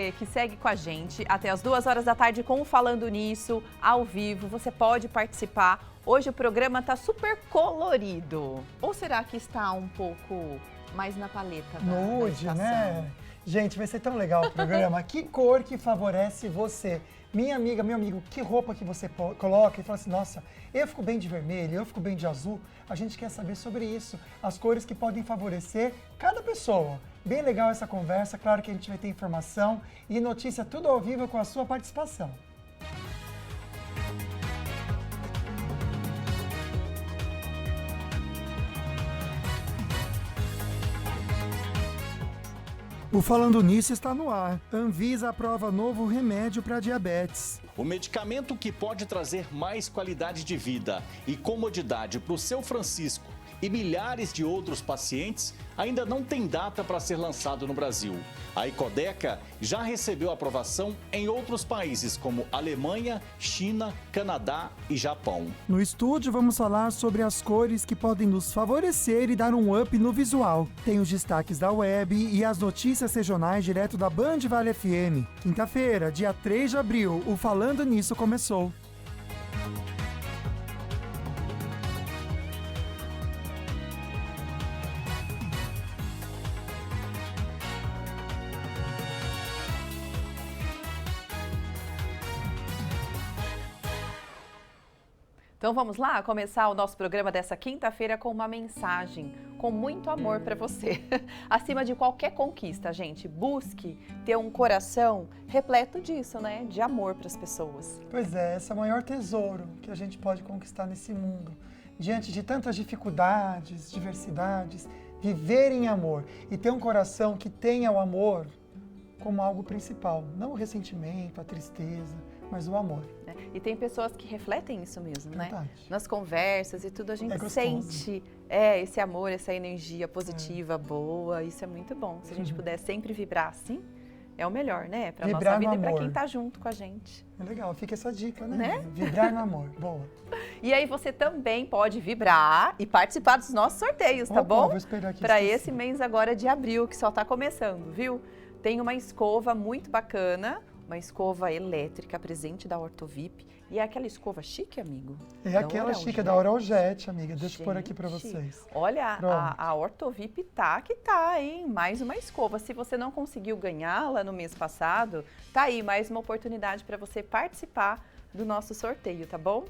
você que segue com a gente até as 2 horas da tarde com o Falando Nisso, ao vivo. Você pode participar. Hoje o programa tá super colorido. Ou será que está um pouco mais na paleta da nude, estação? né? Gente, vai ser tão legal o programa. Que cor que favorece você? Minha amiga, meu amigo, que roupa que você coloca e fala assim, nossa, eu fico bem de vermelho, eu fico bem de azul. A gente quer saber sobre isso, as cores que podem favorecer cada pessoa. Bem legal essa conversa, claro que a gente vai ter informação e notícia tudo ao vivo com a sua participação. O Falando Nisso está no ar. Anvisa aprova novo remédio para diabetes. O medicamento que pode trazer mais qualidade de vida e comodidade para o seu Francisco e milhares de outros pacientes ainda não tem data para ser lançado no Brasil. A Icodéca já recebeu aprovação em outros países como Alemanha, China, Canadá e Japão. No estúdio vamos falar sobre as cores que podem nos favorecer e dar um up no visual. Tem os destaques da web e as notícias regionais direto da Band Vale FM. Quinta-feira, dia 3 de abril, o Falando Nisso começou. Então vamos lá começar o nosso programa dessa quinta-feira com uma mensagem com muito amor para você. Acima de qualquer conquista, gente, busque ter um coração repleto disso, né? De amor para as pessoas. Pois é, esse é o maior tesouro que a gente pode conquistar nesse mundo. Diante de tantas dificuldades, diversidades, viver em amor e ter um coração que tenha o amor como algo principal, não o ressentimento, a tristeza, mas o amor. E tem pessoas que refletem isso mesmo, Verdade. né? Nas conversas e tudo a gente gostoso. Sente esse amor, essa energia positiva, boa. Isso é muito bom. Se a gente puder sempre vibrar assim, é o melhor, né? Para nossa vida e para quem tá junto com a gente. É legal, fica essa dica, né? Vibrar no amor, boa. E aí você também pode vibrar e participar dos nossos sorteios, tá bom? Vou esperar aqui. Para esse mês agora de abril, que só tá começando, viu? Tem uma escova muito bacana, uma escova elétrica presente da Ortovip. E é aquela escova chique, amigo? É aquela chique da Oraljet, amiga. Deixa eu pôr aqui para vocês. Olha, a Ortovip tá que tá, hein? Mais uma escova. Se você não conseguiu ganhá-la no mês passado, tá aí mais uma oportunidade para você participar do nosso sorteio, tá bom?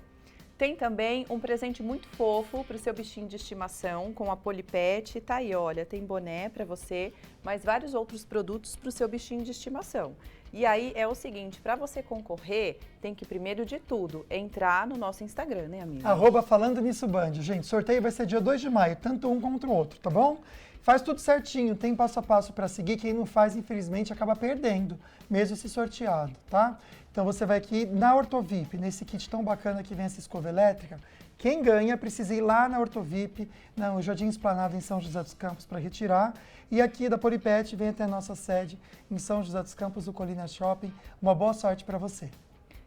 Tem também um presente muito fofo para o seu bichinho de estimação com a Polipet. Tá aí, olha, tem boné para você, mas vários outros produtos para o seu bichinho de estimação. E aí é o seguinte, para você concorrer, tem que primeiro de tudo entrar no nosso Instagram, né, amiga? @Falando Nisso Band. Gente, sorteio vai ser dia 2 de maio, tanto um quanto o outro, tá bom? Faz tudo certinho, tem passo a passo para seguir. Quem não faz, infelizmente, acaba perdendo, mesmo se sorteado, tá? Então você vai aqui na Ortovip, nesse kit tão bacana que vem essa escova elétrica. Quem ganha precisa ir lá na Ortovip, no Jardim Esplanada em São José dos Campos para retirar. E aqui da Polipet vem até a nossa sede em São José dos Campos, do Colina Shopping. Uma boa sorte para você.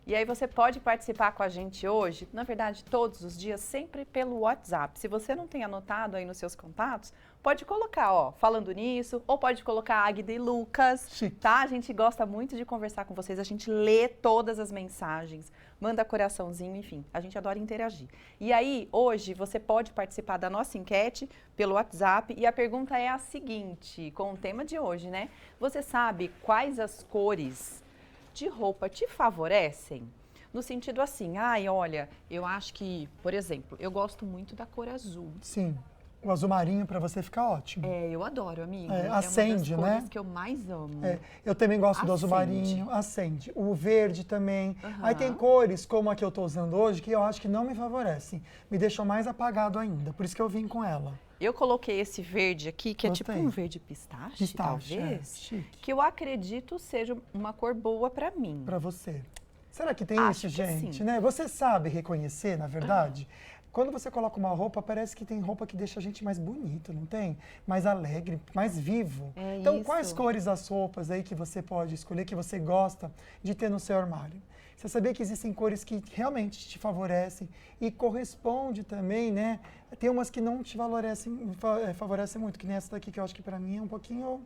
E aí você pode participar com a gente hoje, na verdade todos os dias, sempre pelo WhatsApp. Se você não tem anotado aí nos seus contatos, pode colocar, ó, Falando Nisso, ou pode colocar Águida e Lucas, tá? A gente gosta muito de conversar com vocês, a gente lê todas as mensagens, manda coraçãozinho, enfim, a gente adora interagir. E aí, hoje, você pode participar da nossa enquete pelo WhatsApp e a pergunta é a seguinte, com o tema de hoje, né? Você sabe quais as cores de roupa te favorecem? No sentido assim, olha, eu acho que, por exemplo, eu gosto muito da cor azul. Sim, o azul marinho para você fica ótimo. Eu adoro, amiga. Acende, é uma das cores né? que eu mais amo. Eu também gosto do azul marinho, acende. O verde também. Aí tem cores, como a que eu tô usando hoje, que eu acho que não me favorecem. Me deixam mais apagado ainda, por isso que eu vim com ela. Eu coloquei esse verde aqui, que é tipo um verde pistache, talvez, que eu acredito seja uma cor boa para mim. Para você. Será que tem Acho isso, que gente? sim. Né? Você sabe reconhecer, na verdade? Quando você coloca uma roupa, parece que tem roupa que deixa a gente mais bonito, não tem? Mais alegre, mais vivo. Então, quais cores das roupas aí que você pode escolher, que você gosta de ter no seu armário? Você sabia que existem cores que realmente te favorecem e corresponde também, né? Tem umas que não te favorecem muito, que nem essa daqui, que eu acho que para mim é um pouquinho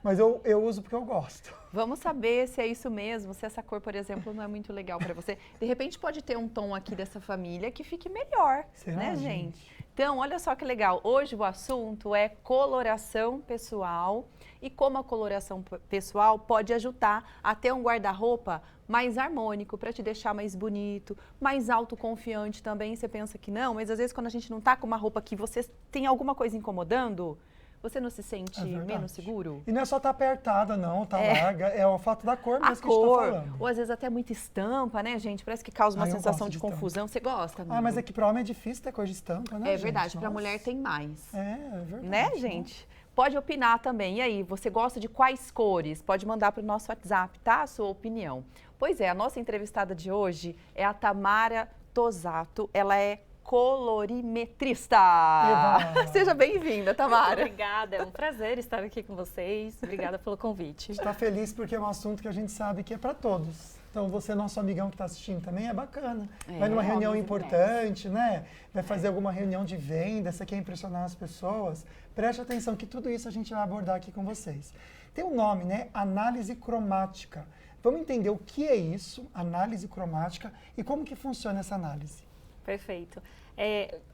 Mas eu uso porque eu gosto. Vamos saber se é isso mesmo, se essa cor, por exemplo, não é muito legal para você. De repente pode ter um tom aqui dessa família que fique melhor, Será, né, gente? gente? Então, olha só que legal. Hoje o assunto é coloração pessoal e como a coloração pessoal pode ajudar a ter um guarda-roupa mais harmônico, para te deixar mais bonito, mais autoconfiante também. Você pensa que não, mas às vezes quando a gente não tá com uma roupa que você tem alguma coisa incomodando, você não se sente menos seguro? E não é só tá apertada, não, tá larga. É o fato da cor mesmo A que a gente cor, tá falando. ou às vezes até muita estampa, né, gente? Parece que causa uma Eu sensação gosto de estampa. confusão. Você gosta, amigo? Mas é que para homem é difícil ter cor de estampa, né, É gente? verdade, para Nossa. mulher tem mais. É verdade. Né, gente? Pode opinar também. E aí, você gosta de quais cores? Pode mandar para o nosso WhatsApp, tá? A sua opinião. Pois é, a nossa entrevistada de hoje é a Tamara Tosato. Ela é colorimetrista. Eba! Seja bem-vinda, Tamara. Obrigada, é um prazer estar aqui com vocês. Obrigada pelo convite. Está feliz porque é um assunto que a gente sabe que é para todos. Então, você, nosso amigão que está assistindo também, é bacana. Vai numa reunião homens e importante, né? Vai fazer alguma reunião de venda, você quer impressionar as pessoas. Preste atenção que tudo isso a gente vai abordar aqui com vocês. Tem um nome, né? Análise cromática. Vamos entender o que é isso, análise cromática, e como que funciona essa análise. Perfeito.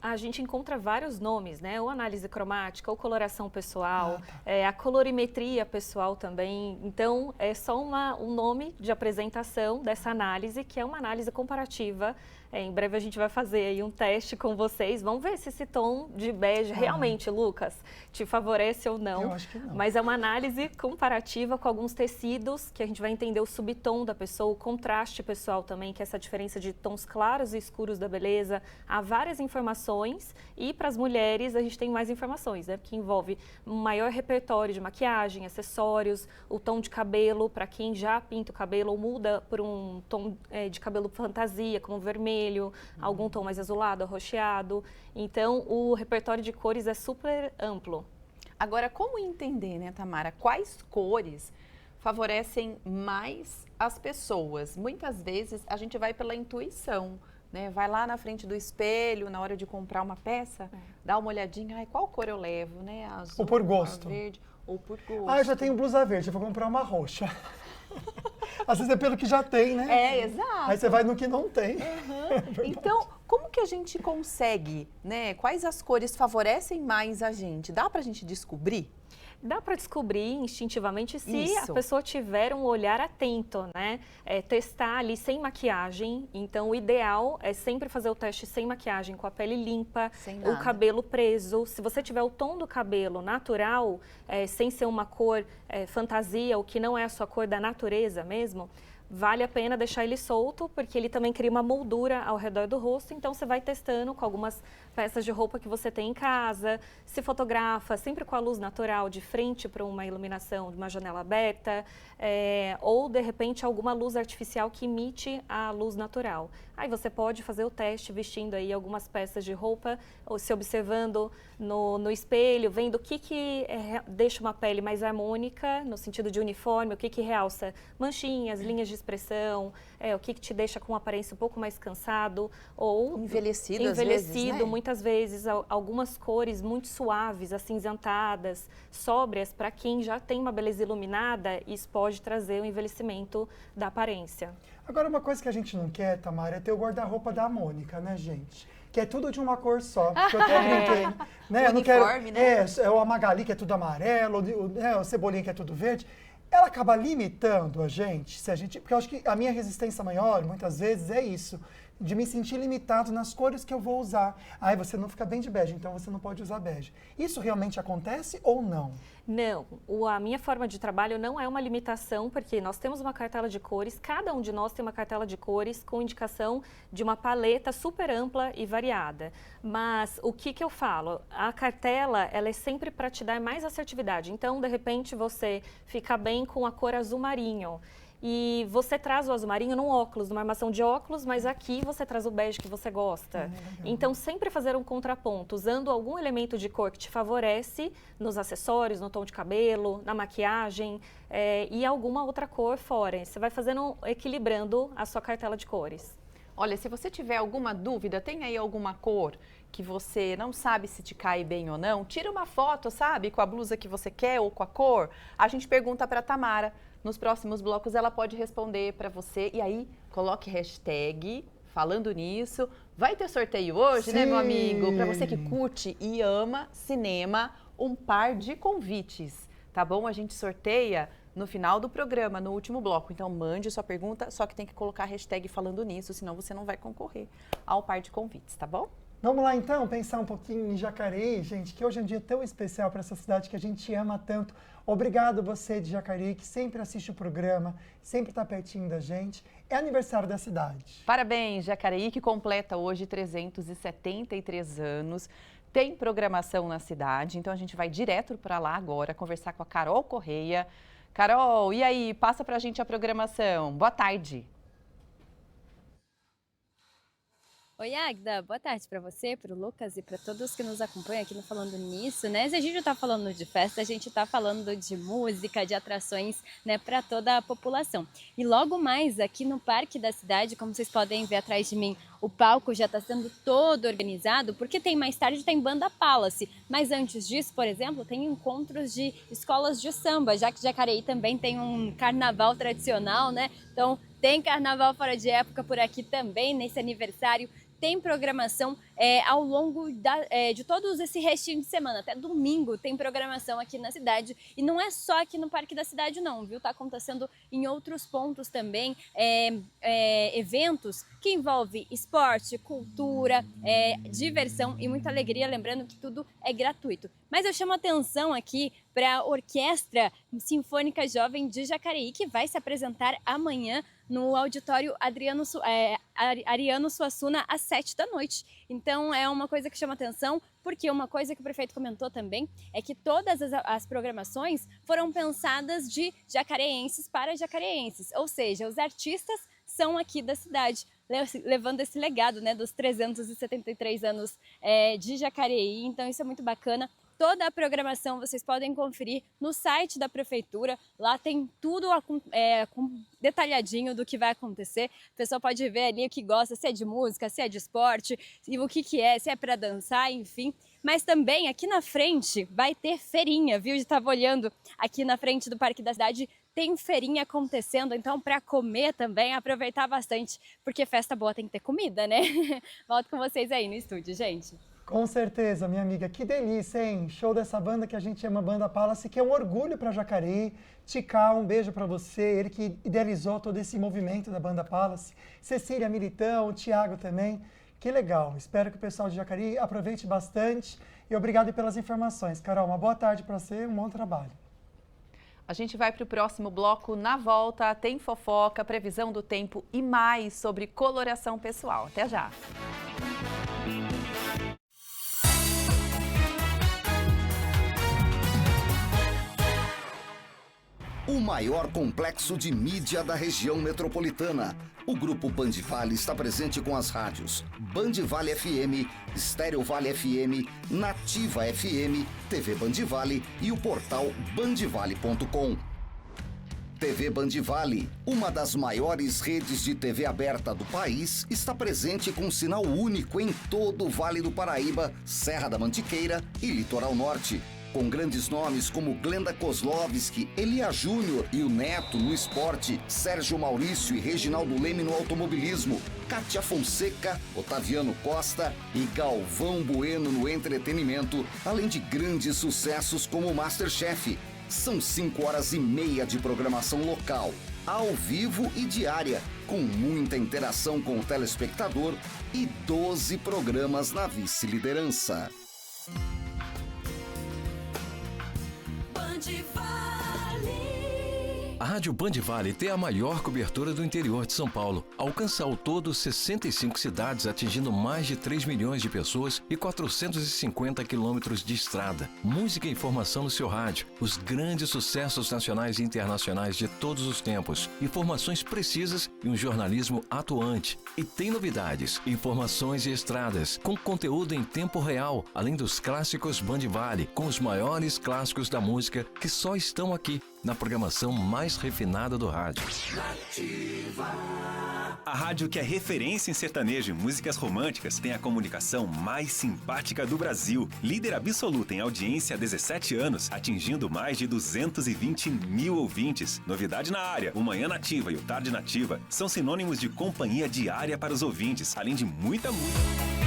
A gente encontra vários nomes, né? Ou análise cromática, ou coloração pessoal, a colorimetria pessoal também. Então, é só um nome de apresentação dessa análise, que é uma análise comparativa. Em breve a gente vai fazer aí um teste com vocês. Vamos ver se esse tom de bege realmente, Lucas, te favorece ou não. Eu acho que não. Mas é uma análise comparativa com alguns tecidos, que a gente vai entender o subtom da pessoa, o contraste pessoal também, que é essa diferença de tons claros e escuros da beleza. Há várias informações e para as mulheres a gente tem mais informações, né? Porque envolve um maior repertório de maquiagem, acessórios, o tom de cabelo, para quem já pinta o cabelo ou muda por um tom de cabelo fantasia, como vermelho, algum tom mais azulado, arroxeado. Então, o repertório de cores é super amplo. Agora, como entender, né, Tamara, quais cores favorecem mais as pessoas? Muitas vezes a gente vai pela intuição, né? Vai lá na frente do espelho, na hora de comprar uma peça, dá uma olhadinha, qual cor eu levo, né? Azul, Ou por gosto. verde, ou por gosto. Eu já tenho blusa verde, eu vou comprar uma roxa. Às vezes é pelo que já tem, né? Exato. Aí você vai no que não tem. Então, como que a gente consegue, né? Quais as cores favorecem mais a gente? Dá pra gente descobrir? Dá para descobrir instintivamente se Isso. a pessoa tiver um olhar atento, né? Testar ali sem maquiagem. Então, o ideal é sempre fazer o teste sem maquiagem, com a pele limpa, Sem o nada. cabelo preso. Se você tiver o tom do cabelo natural, sem ser uma cor fantasia, o que não é a sua cor da natureza mesmo, vale a pena deixar ele solto, porque ele também cria uma moldura ao redor do rosto. Então, você vai testando com algumas peças de roupa que você tem em casa, se fotografa sempre com a luz natural, de frente para uma iluminação de uma janela aberta, ou, de repente, alguma luz artificial que imite a luz natural. Aí você pode fazer o teste vestindo aí algumas peças de roupa, ou se observando no espelho, vendo o que deixa uma pele mais harmônica, no sentido de uniforme, o que realça manchinhas, linhas de expressão, o que te deixa com uma aparência um pouco mais cansado, ou Envelhecido às vezes, né? muitas vezes, algumas cores muito suaves, acinzentadas, sóbrias, para quem já tem uma beleza iluminada, isso pode trazer o envelhecimento da aparência. Agora, uma coisa que a gente não quer, Tamara, é ter o guarda-roupa da Mônica, né, gente? Que é tudo de uma cor só. Porque eu até brinquei. Né? Eu não quero, Uniforme, né? É o Magali que é tudo amarelo, o Cebolinha que é tudo verde. Ela acaba limitando a gente, porque eu acho que a minha resistência maior, muitas vezes, é isso. De me sentir limitado nas cores que eu vou usar. Aí você não fica bem de bege, então você não pode usar bege. Isso realmente acontece ou não? Não, a minha forma de trabalho não é uma limitação, porque nós temos uma cartela de cores, cada um de nós tem uma cartela de cores com indicação de uma paleta super ampla e variada. Mas o que eu falo? A cartela, ela é sempre para te dar mais assertividade. Então, de repente, você fica bem com a cor azul marinho. E você traz o azul marinho num óculos, numa armação de óculos, mas aqui você traz o bege que você gosta. Então, sempre fazer um contraponto, usando algum elemento de cor que te favorece nos acessórios, no tom de cabelo, na maquiagem e alguma outra cor fora. Você vai fazendo, equilibrando a sua cartela de cores. Olha, se você tiver alguma dúvida, tem aí alguma cor que você não sabe se te cai bem ou não, tira uma foto, sabe, com a blusa que você quer ou com a cor. A gente pergunta para a Tamara. Nos próximos blocos ela pode responder para você. E aí, coloque hashtag falando nisso. Vai ter sorteio hoje, né, meu amigo? Para você que curte e ama cinema, um par de convites, tá bom? A gente sorteia no final do programa, no último bloco. Então, mande sua pergunta, só que tem que colocar a hashtag falando nisso, senão você não vai concorrer ao par de convites, tá bom? Vamos lá, então, pensar um pouquinho em Jacareí, gente, que hoje é um dia tão especial para essa cidade que a gente ama tanto. Obrigado você de Jacareí, que sempre assiste o programa, sempre está pertinho da gente. É aniversário da cidade. Parabéns, Jacareí, que completa hoje 373 anos. Tem programação na cidade, então a gente vai direto para lá agora conversar com a Carol Correia. Carol, e aí? Passa pra gente a programação. Boa tarde. Oi, Agda, boa tarde para você, para o Lucas e para todos que nos acompanham aqui no Falando Nisso, né? Se a gente não está falando de festa, a gente está falando de música, de atrações, né, para toda a população. E logo mais aqui no Parque da Cidade, como vocês podem ver atrás de mim, o palco já está sendo todo organizado, porque mais tarde tem Banda Palace, mas antes disso, por exemplo, tem encontros de escolas de samba, já que Jacareí também tem um carnaval tradicional, né? Então tem carnaval fora de época por aqui também, nesse aniversário. Tem programação ao longo de todos esse restinho de semana, até domingo tem programação aqui na cidade. E não é só aqui no Parque da Cidade não, viu? Tá acontecendo em outros pontos também, eventos que envolvem esporte, cultura, diversão e muita alegria, lembrando que tudo é gratuito. Mas eu chamo a atenção aqui para a Orquestra Sinfônica Jovem de Jacareí, que vai se apresentar amanhã no auditório Ariano Suassuna às 19h. Então é uma coisa que chama atenção, porque uma coisa que o prefeito comentou também é que todas as programações foram pensadas de jacareenses para jacareenses, ou seja, os artistas são aqui da cidade, levando esse legado, né, dos 373 anos de Jacareí. Então isso é muito bacana. Toda a programação vocês podem conferir no site da prefeitura, lá tem tudo detalhadinho do que vai acontecer. O pessoal pode ver ali o que gosta, se é de música, se é de esporte, e o que é, se é para dançar, enfim. Mas também aqui na frente vai ter feirinha, viu? Eu estava olhando aqui na frente do Parque da Cidade, tem feirinha acontecendo, então para comer também, aproveitar bastante, porque festa boa tem que ter comida, né? Volto com vocês aí no estúdio, gente. Com certeza, minha amiga. Que delícia, hein? Show dessa banda que a gente chama Banda Palace, que é um orgulho para Jacareí. Ticá, um beijo para você, ele que idealizou todo esse movimento da Banda Palace. Cecília Militão, o Thiago também. Que legal. Espero que o pessoal de Jacareí aproveite bastante. E obrigado pelas informações. Carol, uma boa tarde para você, um bom trabalho. A gente vai para o próximo bloco. Na volta, tem fofoca, previsão do tempo e mais sobre coloração pessoal. Até já! O maior complexo de mídia da região metropolitana. O Grupo Band Vale está presente com as rádios Band Vale FM, Estéreo Vale FM, Nativa FM, TV Band Vale e o portal bandvale.com. TV Band Vale, uma das maiores redes de TV aberta do país, está presente com um sinal único em todo o Vale do Paraíba, Serra da Mantiqueira e Litoral Norte. Com grandes nomes como Glenda Kozlovski, Elia Júnior e o Neto no esporte, Sérgio Maurício e Reginaldo Leme no automobilismo, Kátia Fonseca, Otaviano Costa e Galvão Bueno no entretenimento, além de grandes sucessos como Masterchef. São 5h30 de programação local, ao vivo e diária, com muita interação com o telespectador e 12 programas na vice-liderança. A Rádio Band Vale tem a maior cobertura do interior de São Paulo. Alcança ao todo 65 cidades, atingindo mais de 3 milhões de pessoas e 450 quilômetros de estrada. Música e informação no seu rádio. Os grandes sucessos nacionais e internacionais de todos os tempos. Informações precisas e um jornalismo atuante. E tem novidades, informações e estradas, com conteúdo em tempo real, além dos clássicos Band Vale, com os maiores clássicos da música que só estão aqui. na programação mais refinada do rádio. A rádio que é referência em sertanejo e músicas românticas tem a comunicação mais simpática do Brasil. Líder absoluta em audiência há 17 anos, atingindo mais de 220 mil ouvintes. Novidade na área, o Manhã Nativa e o Tarde Nativa são sinônimos de companhia diária para os ouvintes, além de muita música.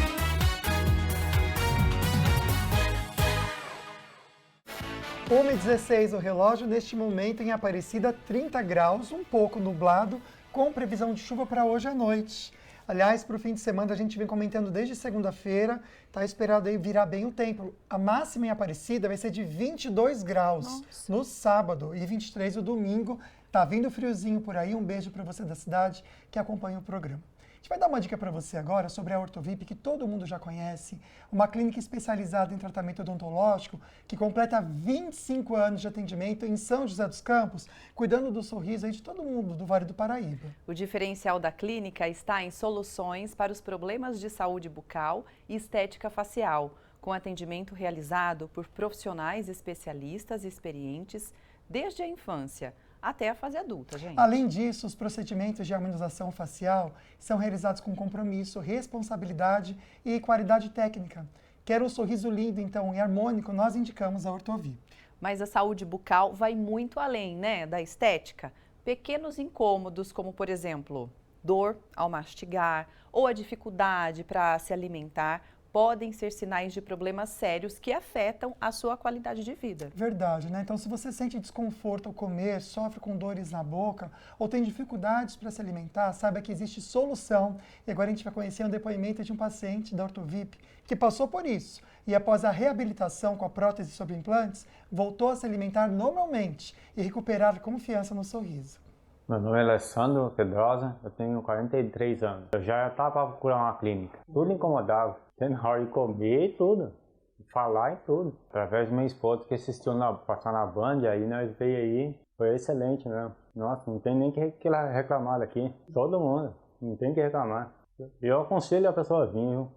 1h16 o relógio, neste momento em Aparecida, 30 graus, um pouco nublado, com previsão de chuva para hoje à noite. Aliás, para o fim de semana a gente vem comentando desde segunda-feira, está esperado aí virar bem o tempo. A máxima em Aparecida vai ser de 22 graus no sábado e 23 no domingo. Tá vindo friozinho por aí, um beijo para você da cidade que acompanha o programa. A gente vai dar uma dica para você agora sobre a Ortovip, que todo mundo já conhece, uma clínica especializada em tratamento odontológico que completa 25 anos de atendimento em São José dos Campos, cuidando do sorriso aí de todo mundo do Vale do Paraíba. O diferencial da clínica está em soluções para os problemas de saúde bucal e estética facial, com atendimento realizado por profissionais especialistas e experientes desde a infância até a fase adulta, gente. Além disso, os procedimentos de harmonização facial são realizados com compromisso, responsabilidade e qualidade técnica. Quer um sorriso lindo, então, e harmônico, nós indicamos a Ortovip. Mas a saúde bucal vai muito além, né, da estética. Pequenos incômodos, como, por exemplo, dor ao mastigar ou a dificuldade para se alimentar, podem ser sinais de problemas sérios que afetam a sua qualidade de vida. Verdade, né? Então, se você sente desconforto ao comer, sofre com dores na boca ou tem dificuldades para se alimentar, saiba que existe solução. E agora a gente vai conhecer um depoimento de um paciente da Ortovip que passou por isso e após a reabilitação com a prótese sobre implantes, voltou a se alimentar normalmente e recuperar confiança no sorriso. Meu nome é Alessandro Pedrosa, eu tenho 43 anos. Eu já estava para procurar uma clínica. Tudo incomodava, tendo hora de comer e tudo, falar e tudo. Através da minha esposa que assistiu passar na Band, aí nós veio aí, foi excelente mesmo. Nossa, não tem nem que reclamar daqui. Todo mundo, não tem que reclamar. Eu aconselho a pessoa a vir, viu?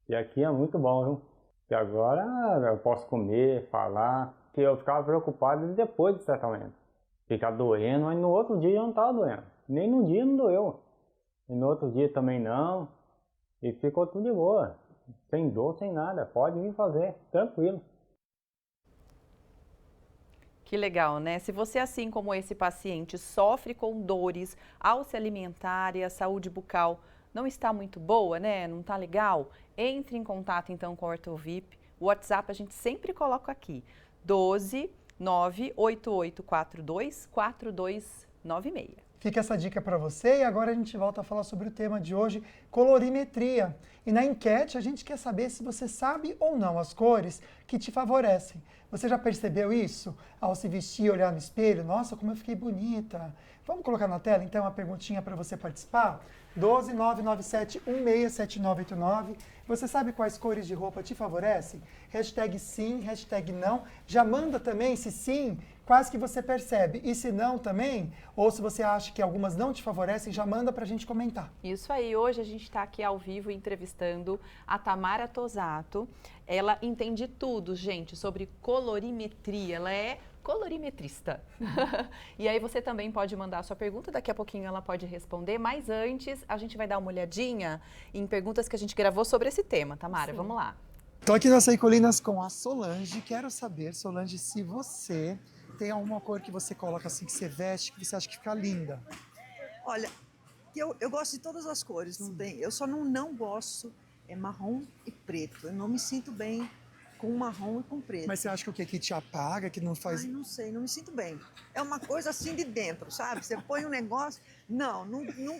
E aqui é muito bom, viu? E agora eu posso comer, falar. Que eu ficava preocupado depois do tratamento. Ficar doendo, mas no outro dia eu não estava doendo. Nem no dia não doeu. E no outro dia também não. E ficou tudo de boa. Sem dor, sem nada. Pode vir fazer, tranquilo. Que legal, né? Se você, assim como esse paciente, sofre com dores ao se alimentar e a saúde bucal não está muito boa, né? Não está legal? Entre em contato então com a Ortovip. O WhatsApp a gente sempre coloca aqui. 12 988424296. Fica essa dica para você e agora a gente volta a falar sobre o tema de hoje, colorimetria. E na enquete a gente quer saber se você sabe ou não as cores que te favorecem. Você já percebeu isso? Ao se vestir e olhar no espelho? Nossa, como eu fiquei bonita. Vamos colocar na tela então uma perguntinha para você participar? 12 997 167989. Você sabe quais cores de roupa te favorecem? Hashtag sim, hashtag não. Já manda também, se sim, quais que você percebe. E se não também, ou se você acha que algumas não te favorecem, já manda pra gente comentar. Isso aí, hoje a gente está aqui ao vivo entrevistando a Tamara Tosato. Ela entende tudo, gente, sobre colorimetria. Ela é colorimetrista. E aí você também pode mandar a sua pergunta, daqui a pouquinho ela pode responder, mas antes a gente vai dar uma olhadinha em perguntas que a gente gravou sobre esse tema. Tamara, vamos lá. Estou aqui nas Colinas com a Solange. Quero saber, Solange, se você tem alguma cor que você coloca assim, que você veste, que você acha que fica linda. Olha, eu gosto de todas as cores, não tem. Eu só não gosto é marrom e preto. Eu não me sinto bem com marrom e com preto. Mas você acha que o que te apaga, que não faz... Ai, não sei, não me sinto bem. É uma coisa assim de dentro, sabe? Você põe um negócio, não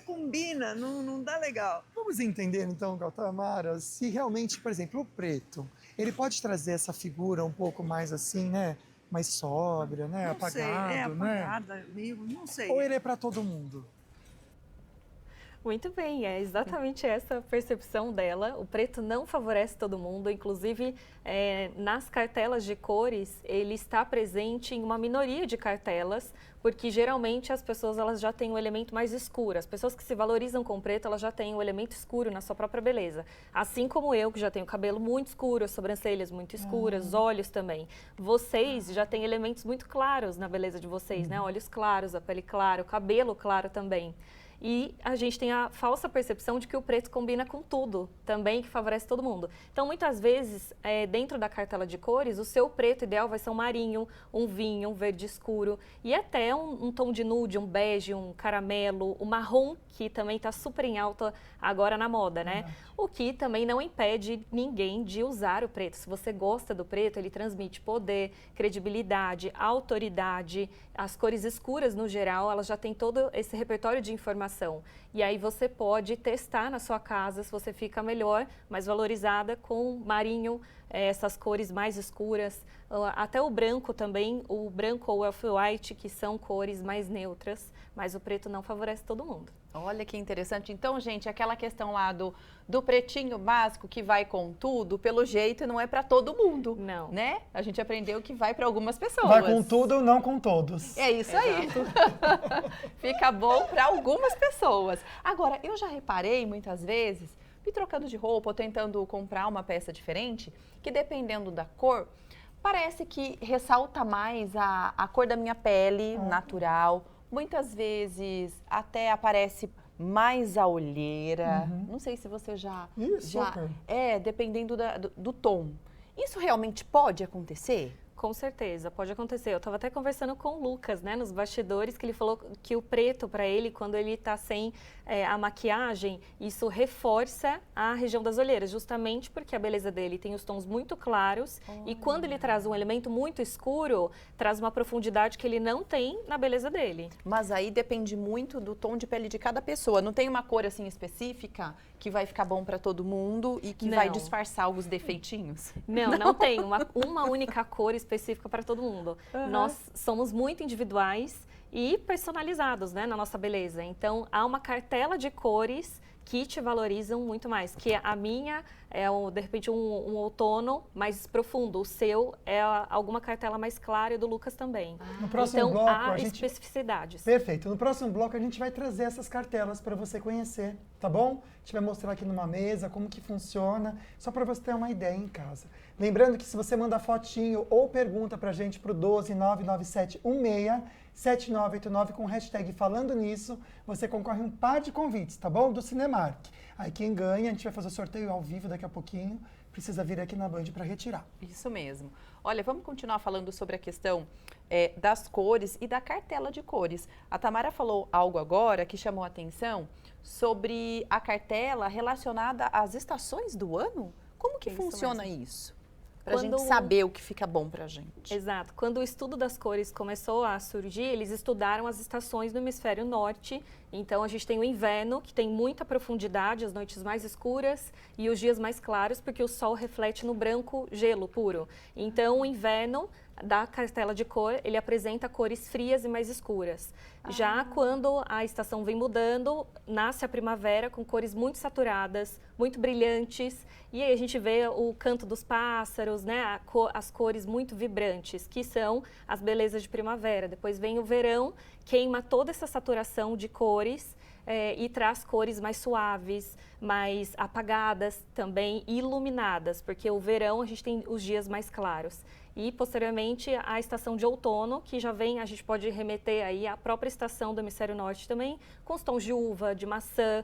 combina, não dá legal. Vamos entender então, Tamara, se realmente, por exemplo, o preto, ele pode trazer essa figura um pouco mais assim, né? Mais sóbria, né? Não sei, apagada, apagada, meio, não sei. Ou ele é para todo mundo? Muito bem, é exatamente essa percepção dela. O preto não favorece todo mundo, inclusive nas cartelas de cores, ele está presente em uma minoria de cartelas, porque geralmente as pessoas elas já têm um elemento mais escuro. As pessoas que se valorizam com preto, elas já têm um elemento escuro na sua própria beleza. Assim como eu, que já tenho cabelo muito escuro, as sobrancelhas muito escuras, olhos também. Vocês já têm elementos muito claros na beleza de vocês, né? Olhos claros, a pele clara, o cabelo claro também. E a gente tem a falsa percepção de que o preto combina com tudo, também que favorece todo mundo. Então, muitas vezes, dentro da cartela de cores, o seu preto ideal vai ser um marinho, um vinho, um verde escuro e até um tom de nude, um bege, um caramelo, o marrom, que também está super em alta agora na moda, né? O que também não impede ninguém de usar o preto. Se você gosta do preto, ele transmite poder, credibilidade, autoridade. As cores escuras, no geral, elas já têm todo esse repertório de informação. E aí você pode testar na sua casa se você fica melhor, mais valorizada com marinho, essas cores mais escuras. Até o branco também, o branco ou o off-white, que são cores mais neutras, mas o preto não favorece todo mundo. Olha que interessante. Então, gente, aquela questão lá do pretinho básico que vai com tudo, pelo jeito não é para todo mundo. Não. Né? A gente aprendeu que vai para algumas pessoas. Vai com tudo, não com todos. É isso aí. Fica bom para algumas pessoas. Agora, eu já reparei muitas vezes, me trocando de roupa ou tentando comprar uma peça diferente, que dependendo da cor, parece que ressalta mais a cor da minha pele natural. Muitas vezes até aparece mais a olheira. Não sei se você já dependendo do tom. Isso realmente pode acontecer? Com certeza, pode acontecer. Eu estava até conversando com o Lucas, né, nos bastidores, que ele falou que o preto para ele, quando ele está sem a maquiagem, isso reforça a região das olheiras, justamente porque a beleza dele tem os tons muito claros e quando ele traz um elemento muito escuro, traz uma profundidade que ele não tem na beleza dele. Mas aí depende muito do tom de pele de cada pessoa. Não tem uma cor assim específica que vai ficar bom para todo mundo e que vai disfarçar os defeitinhos? Não tem uma única cor específica para todo mundo. Nós somos muito individuais e personalizados, né, na nossa beleza. Então, há uma cartela de cores que te valorizam muito mais. Que a minha é, de repente, um outono mais profundo. O seu é alguma cartela mais clara e do Lucas também. No próximo então, bloco, há especificidades. Perfeito. No próximo bloco, a gente vai trazer essas cartelas para você conhecer, tá bom? A gente vai mostrar aqui numa mesa como que funciona, só para você ter uma ideia em casa. Lembrando que se você manda fotinho ou pergunta pra gente pro 12997167989 com o hashtag falando nisso, você concorre a um par de convites, tá bom? Do Cinemark. Aí quem ganha, a gente vai fazer o sorteio ao vivo daqui a pouquinho, precisa vir aqui na Band para retirar. Isso mesmo. Olha, vamos continuar falando sobre a questão das cores e da cartela de cores. A Tamara falou algo agora que chamou a atenção sobre a cartela relacionada às estações do ano. Como que funciona isso? Para a gente saber o que fica bom para a gente. Exato. Quando o estudo das cores começou a surgir, eles estudaram as estações do hemisfério norte. Então, a gente tem o inverno, que tem muita profundidade, as noites mais escuras e os dias mais claros, porque o sol reflete no branco gelo puro. Então, o inverno da cartela de cor, ele apresenta cores frias e mais escuras. Já quando a estação vem mudando, nasce a primavera com cores muito saturadas, muito brilhantes, e aí a gente vê o canto dos pássaros, né, as cores muito vibrantes, que são as belezas de primavera. Depois vem o verão, queima toda essa saturação de cores e traz cores mais suaves, mais apagadas também, e iluminadas, porque o verão a gente tem os dias mais claros. E, posteriormente, a estação de outono, que já vem, a gente pode remeter aí à própria estação do hemisfério norte também, com os tons de uva, de maçã,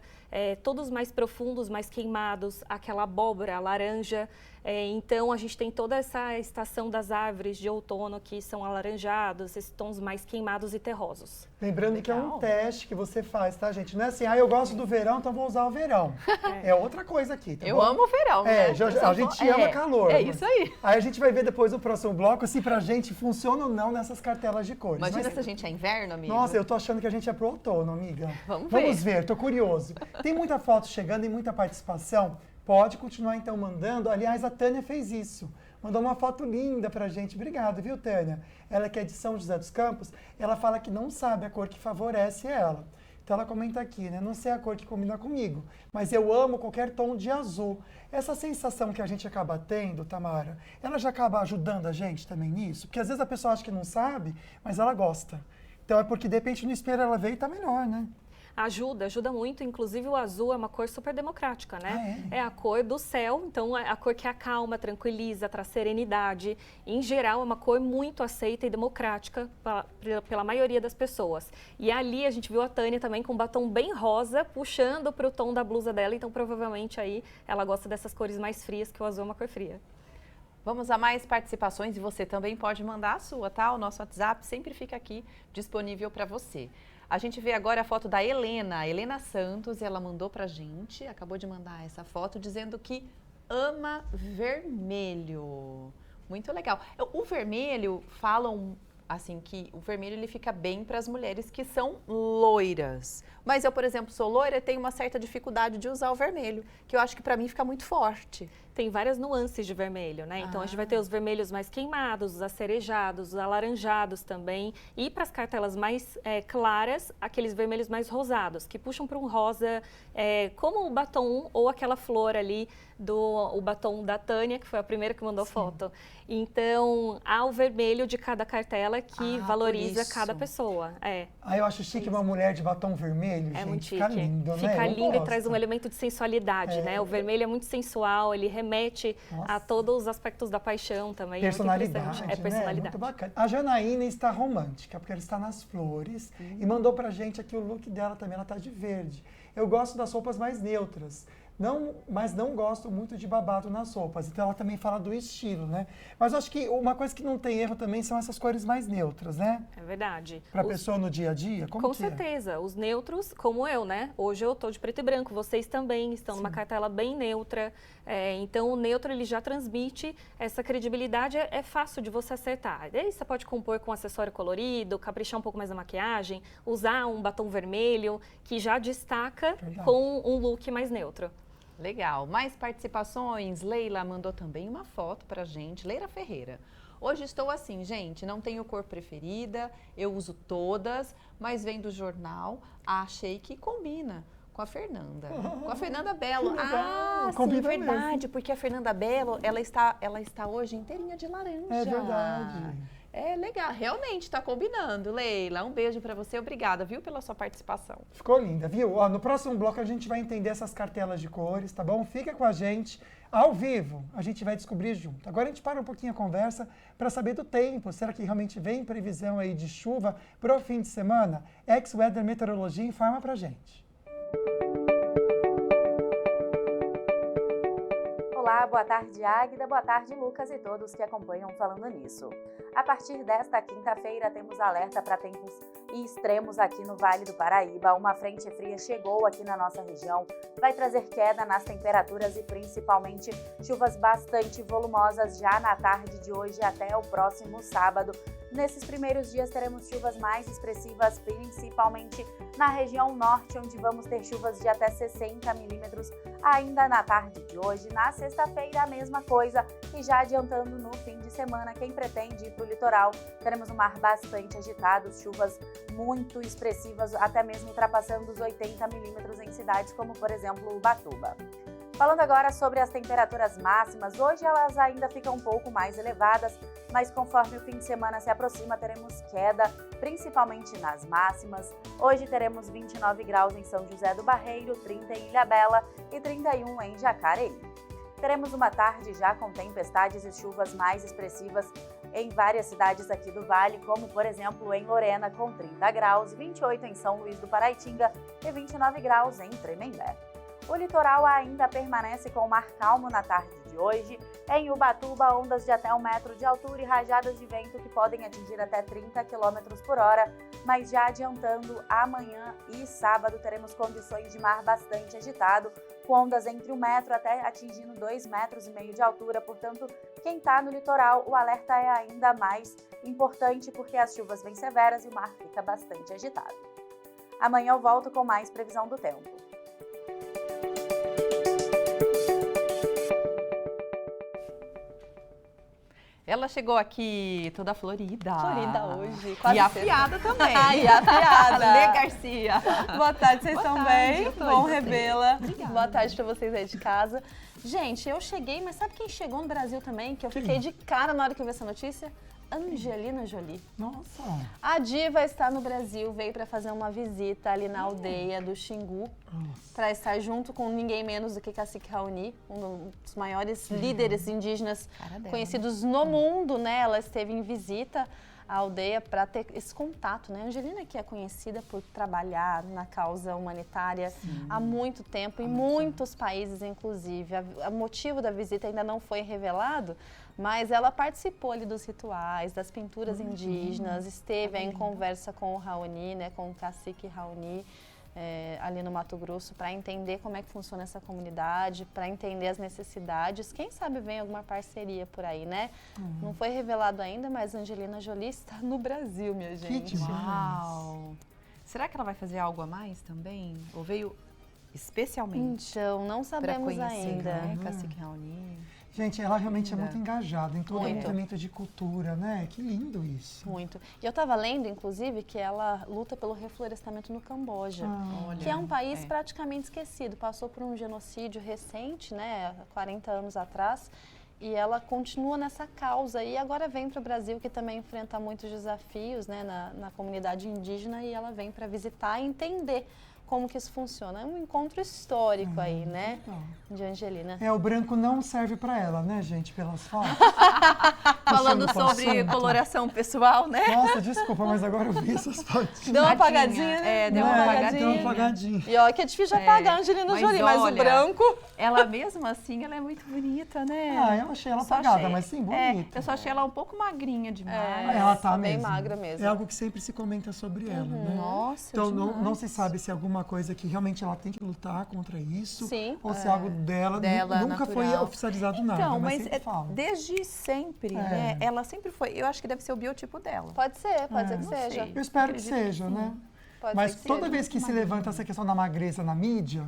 todos mais profundos, mais queimados, aquela abóbora laranja. Então, a gente tem toda essa estação das árvores de outono que são alaranjados, esses tons mais queimados e terrosos. Lembrando que é um teste que você faz, tá, gente? Não é assim, eu gosto do verão, então vou usar o verão. É outra coisa aqui, tá bom? Eu amo o verão, né? A gente ama calor. É isso aí. Aí a gente vai ver depois no próximo bloco se pra gente funciona ou não nessas cartelas de cores. Imagina se a gente é inverno, amigo. Nossa, eu tô achando que a gente é pro outono, amiga. Vamos ver, tô curioso. Tem muita foto chegando e muita participação. Pode continuar então mandando. Aliás, a Tânia fez isso. Mandou uma foto linda pra gente. Obrigado, viu, Tânia? Ela que é de São José dos Campos, ela fala que não sabe a cor que favorece ela. Então ela comenta aqui, né? Não sei a cor que combina comigo, mas eu amo qualquer tom de azul. Essa sensação que a gente acaba tendo, Tamara, ela já acaba ajudando a gente também nisso? Porque às vezes a pessoa acha que não sabe, mas ela gosta. Então é porque de repente no espelho ela veio e tá melhor, né? Ajuda muito. Inclusive o azul é uma cor super democrática, né? Ah, é a cor do céu, então é a cor que acalma, tranquiliza, traz serenidade. Em geral, é uma cor muito aceita e democrática pela maioria das pessoas. E ali a gente viu a Tânia também com um batom bem rosa, puxando para o tom da blusa dela, então provavelmente aí ela gosta dessas cores mais frias, que o azul é uma cor fria. Vamos a mais participações e você também pode mandar a sua, tá? O nosso WhatsApp sempre fica aqui disponível para você. A gente vê agora a foto da Helena Santos, ela mandou pra gente, acabou de mandar essa foto, dizendo que ama vermelho. Muito legal. O vermelho, falam assim, que o vermelho ele fica bem para as mulheres que são loiras. Mas eu, por exemplo, sou loira e tenho uma certa dificuldade de usar o vermelho, que eu acho que para mim fica muito forte. Tem várias nuances de vermelho, né? Então a gente vai ter os vermelhos mais queimados, os acerejados, os alaranjados também. E para as cartelas mais claras, aqueles vermelhos mais rosados, que puxam para um rosa, como o batom ou aquela flor ali o batom da Tânia, que foi a primeira que mandou foto. Então, há o vermelho de cada cartela que valoriza cada pessoa. Eu acho chique uma mulher de batom vermelho, gente. Muito chique. Fica lindo, né? Fica lindo e traz um elemento de sensualidade, né? O vermelho é muito sensual, ele remete a todos os aspectos da paixão também. Personalidade, é personalidade. Muito bacana. A Janaína está romântica, porque ela está nas flores e mandou pra gente aqui o look dela também, ela tá de verde. Eu gosto das roupas mais neutras. Mas não gosto muito de babado nas roupas. Então ela também fala do estilo, né? Mas eu acho que uma coisa que não tem erro também são essas cores mais neutras, né? É verdade. Para a pessoa no dia a dia, como Com certeza. Os neutros, como eu, né? Hoje eu tô de preto e branco, vocês também estão numa cartela bem neutra. Então o neutro ele já transmite essa credibilidade, é fácil de você acertar. Daí você pode compor com um acessório colorido, caprichar um pouco mais na maquiagem, usar um batom vermelho, que já destaca com um look mais neutro. Legal. Mais participações? Leila mandou também uma foto pra gente. Leila Ferreira. Hoje estou assim, gente, não tenho cor preferida, eu uso todas, mas vendo o jornal, achei que combina com a Fernanda. Com a Fernanda Bello. Sim, verdade, mesmo. Porque a Fernanda Bello, ela está hoje inteirinha de laranja. É verdade. É legal, realmente está combinando, Leila. Um beijo para você, obrigada, viu, pela sua participação. Ficou linda, viu? No próximo bloco a gente vai entender essas cartelas de cores, tá bom? Fica com a gente. Ao vivo, a gente vai descobrir junto. Agora a gente para um pouquinho a conversa para saber do tempo. Será que realmente vem previsão aí de chuva pro fim de semana? Ex-Weather Meteorologia informa pra gente. Olá, boa tarde, Águida, boa tarde, Lucas e todos que acompanham Falando Nisso. A partir desta quinta-feira, temos alerta para tempos extremos aqui no Vale do Paraíba. Uma frente fria chegou aqui na nossa região, vai trazer queda nas temperaturas e principalmente chuvas bastante volumosas já na tarde de hoje até o próximo sábado. Nesses primeiros dias teremos chuvas mais expressivas, principalmente na região norte, onde vamos ter chuvas de até 60 milímetros ainda na tarde de hoje. Na sexta-feira, a mesma coisa, e já adiantando no fim de semana, quem pretende ir para o litoral, teremos um mar bastante agitado, chuvas muito expressivas, até mesmo ultrapassando os 80 milímetros em cidades como, por exemplo, Ubatuba. Falando agora sobre as temperaturas máximas, hoje elas ainda ficam um pouco mais elevadas, mas conforme o fim de semana se aproxima, teremos queda, principalmente nas máximas. Hoje teremos 29 graus em São José do Barreiro, 30 em Ilhabela e 31 em Jacareí. Teremos uma tarde já com tempestades e chuvas mais expressivas em várias cidades aqui do Vale, como por exemplo em Lorena com 30 graus, 28 em São Luís do Paraitinga e 29 graus em Tremembé. O litoral ainda permanece com o mar calmo na tarde de hoje. Em Ubatuba, ondas de até 1 metro de altura e rajadas de vento que podem atingir até 30 km por hora. Mas já adiantando, amanhã e sábado teremos condições de mar bastante agitado, com ondas entre 1 metro até atingindo 2,5 metros de altura. Portanto, quem está no litoral, o alerta é ainda mais importante porque as chuvas vêm severas e o mar fica bastante agitado. Amanhã eu volto com mais previsão do tempo. Ela chegou aqui toda florida. Florida hoje, quase E afiada também. E afiada. Lê Garcia. Boa tarde, vocês estão bem? eu tô, Bom e você? revê-la. Obrigada. Boa tarde pra vocês aí de casa. Gente, eu cheguei, mas sabe quem chegou no Brasil também? Que eu fiquei de cara na hora que eu vi essa notícia? Angelina Jolie. Nossa. A diva está no Brasil, veio para fazer uma visita ali na aldeia do Xingu, para estar junto com ninguém menos do que Cacique Raoni, um dos maiores líderes indígenas conhecidos no mundo, né? Ela esteve em visita à aldeia para ter esse contato, né? A Angelina, que é conhecida por trabalhar na causa humanitária há muito tempo, em muitos países, inclusive. O motivo da visita ainda não foi revelado, mas ela participou ali dos rituais, das pinturas indígenas, esteve aí em conversa com o Raoni, né, com o Cacique Raoni, ali no Mato Grosso, para entender como é que funciona essa comunidade, para entender as necessidades. Quem sabe vem alguma parceria por aí, né? Não foi revelado ainda, mas Angelina Jolie está no Brasil, minha gente. Uau! Será que ela vai fazer algo a mais também? Ou veio especialmente Então, não para sabemos conhecer, ainda. né? Cacique Raoni. Gente, ela realmente é Linda. muito engajada em todo o Muito. movimento de cultura, né? Que lindo isso. Muito. E eu estava lendo, inclusive, que ela luta pelo reflorestamento no Camboja, que é um país praticamente esquecido. Passou por um genocídio recente, né, há 40 anos atrás, e ela continua nessa causa. E agora vem para o Brasil, que também enfrenta muitos desafios, né, na comunidade indígena, e ela vem para visitar e entender como que isso funciona. É um encontro histórico aí, né, de Angelina. O branco não serve pra ela, né, gente, pelas fotos. Falando Puxando pro sobre assunto. coloração pessoal, né? Nossa, desculpa, mas agora eu vi essas fotos. Deu uma apagadinha, né? Deu uma apagadinha. Deu uma apagadinha. E ó, que é difícil de apagar a Angelina Jolie, mas o olha, branco... Ela mesmo assim, ela é muito bonita, né? Eu achei ela Só apagada, achei- mas sim, bonita. eu só achei ela um pouco magrinha demais. Ela tá bem mesmo. magra mesmo. É algo que sempre se comenta sobre ela, né? Nossa, Então demais. não se sabe se é alguma coisa que realmente ela tem que lutar contra isso, Sim. ou se é algo dela nunca foi natural. oficializado nada, Então, mas mas sempre falam. desde sempre, né? Ela sempre foi, eu acho que deve ser o biotipo dela. Pode ser que Não seja. sei. Eu espero que Acredito seja, que sim. né? Pode Mas ser que toda seja. vez que se levanta essa questão da magreza na mídia,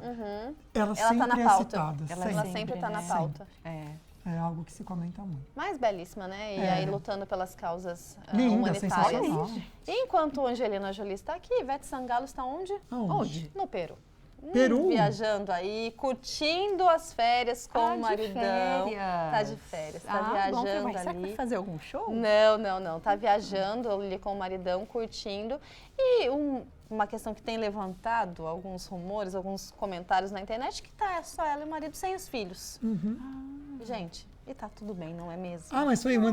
ela Ela sempre tá na é pauta. citada. Ela sempre. sempre tá na né? pauta. É algo que se comenta muito. Mais belíssima, né? E aí lutando pelas causas Linda, humanitárias. sensacional. E enquanto Angelina Jolie está aqui, Ivete Sangalo está onde? Aonde? No Peru. Peru? Viajando aí, curtindo as férias com o de maridão. férias. Tá de férias, tá Bom, viajando mas será que vai ali. fazer algum show? Não. Tá viajando ali com o maridão, curtindo. E uma questão que tem levantado alguns rumores, alguns comentários na internet, que tá só ela e o marido sem os filhos. Gente, e tá tudo bem, não é mesmo? Mas foi uma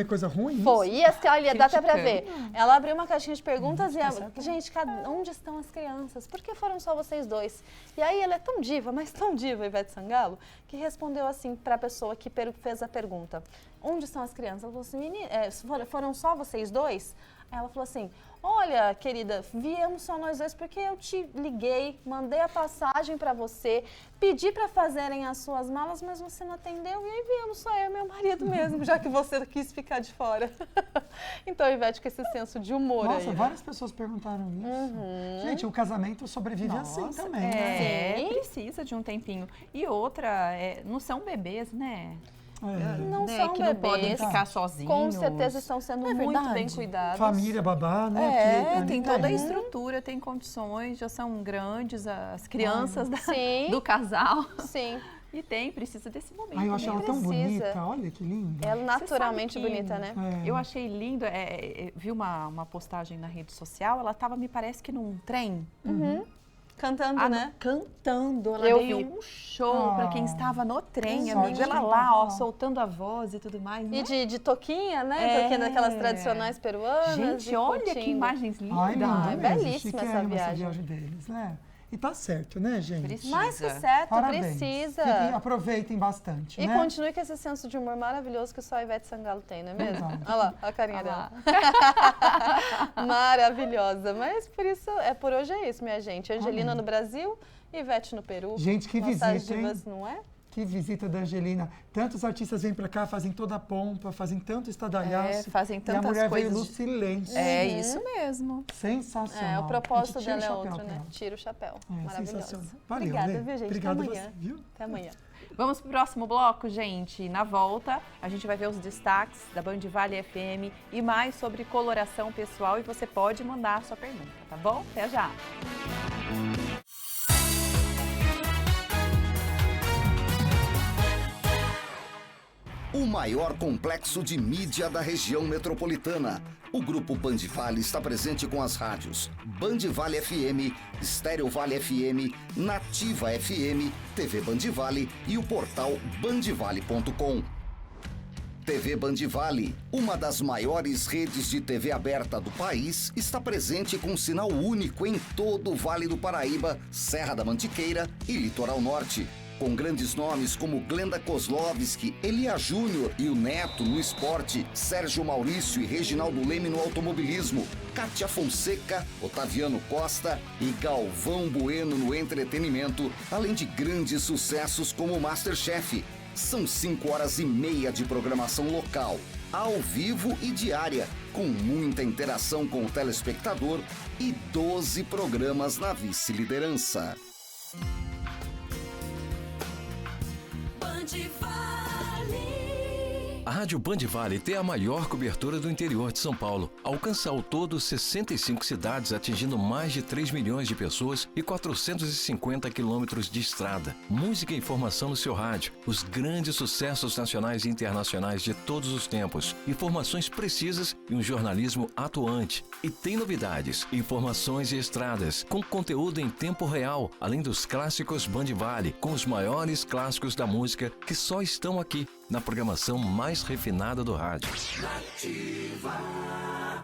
coisa ruim? Foi, e olha, dá até pra Criticando. ver. Ela abriu uma caixinha de perguntas e gente, onde estão as crianças? Por que foram só vocês dois? E aí ela é tão diva, mas tão diva, Ivete Sangalo, que respondeu assim pra pessoa que fez a pergunta: onde estão as crianças? Ela falou assim, foram só vocês dois? Aí ela falou assim, olha, querida, viemos só nós dois porque eu te liguei, mandei a passagem pra você, pedi pra fazerem as suas malas, mas você não atendeu e aí viemos só eu e meu marido mesmo, já que você quis ficar de fora. Então, Ivete, com esse senso de humor Nossa, aí. várias pessoas perguntaram isso. Gente, o casamento sobrevive assim também, né? Precisa de um tempinho. E outra, não são bebês, né? Não né, são que bebês. não podem ficar sozinhos. Com certeza estão sendo muito verdade. bem cuidados. Família, babá, né? Porque Tem ali toda a tem. estrutura, tem condições, já são grandes as crianças Sim. do casal. Sim. E precisa desse momento. Ai, eu acho né? ela tão Precisa. bonita, olha que linda. Ela naturalmente Você sabe que bonita, né? Eu achei lindo, vi uma postagem na rede social, ela estava, me parece que num trem. Cantando, né? Cantando, ela Eu deu vi. um show para quem estava no trem, Que amigo. sorte. Ela lá, ó, soltando a voz e tudo mais. E né? de toquinha, né? Toquinha daquelas tradicionais peruanas. Gente, e olha que curtindo. imagens lindas. Ai, lindo é mesmo. belíssima essa Chiquérrima viagem. deles, né? E tá certo, né, gente? Precisa. Mais que certo, Parabéns. precisa. Aproveitem bastante, E né? continue com esse senso de humor maravilhoso que só a Ivete Sangalo tem, não é mesmo? Verdade. Olha lá, a carinha dela. Maravilhosa. Mas por hoje é isso, minha gente. Angelina no Brasil, Ivete no Peru. Gente, que Nossas visita, hein? divas, não é? Que visita da Angelina. Tantos artistas vêm para cá, fazem toda a pompa, fazem tanto estadalhaço. Fazem tantas e a mulher coisas. veio no silêncio. É isso mesmo. Sensacional. O propósito A gente tira dela é o chapéu outro, pra né? ela. Tira o chapéu. Sensacional. Maravilhoso. Valeu, Obrigada, Lê. viu, gente? Obrigado Até amanhã. você, viu? Até amanhã. Vamos pro próximo bloco, gente. Na volta, a gente vai ver os destaques da Band Vale FM e mais sobre coloração pessoal. E você pode mandar a sua pergunta, tá bom? Até já! O maior complexo de mídia da região metropolitana. O Grupo Band Vale está presente com as rádios Band Vale FM, Estéreo Vale FM, Nativa FM, TV Band Vale e o portal bandvale.com. TV Band Vale, uma das maiores redes de TV aberta do país, está presente com um sinal único em todo o Vale do Paraíba, Serra da Mantiqueira e Litoral Norte. Com grandes nomes como Glenda Kozlovski, Elia Júnior e o Neto no esporte, Sérgio Maurício e Reginaldo Leme no automobilismo, Kátia Fonseca, Otaviano Costa e Galvão Bueno no entretenimento, além de grandes sucessos como Masterchef. São 5h30 de programação local, ao vivo e diária, com muita interação com o telespectador e 12 programas na vice-liderança. A Rádio Band Vale tem a maior cobertura do interior de São Paulo. Alcança ao todo 65 cidades, atingindo mais de 3 milhões de pessoas e 450 quilômetros de estrada. Música e informação no seu rádio. Os grandes sucessos nacionais e internacionais de todos os tempos. Informações precisas e um jornalismo atuante. E tem novidades, informações e estradas, com conteúdo em tempo real, além dos clássicos Band Vale, com os maiores clássicos da música que só estão aqui, na programação mais refinada do rádio.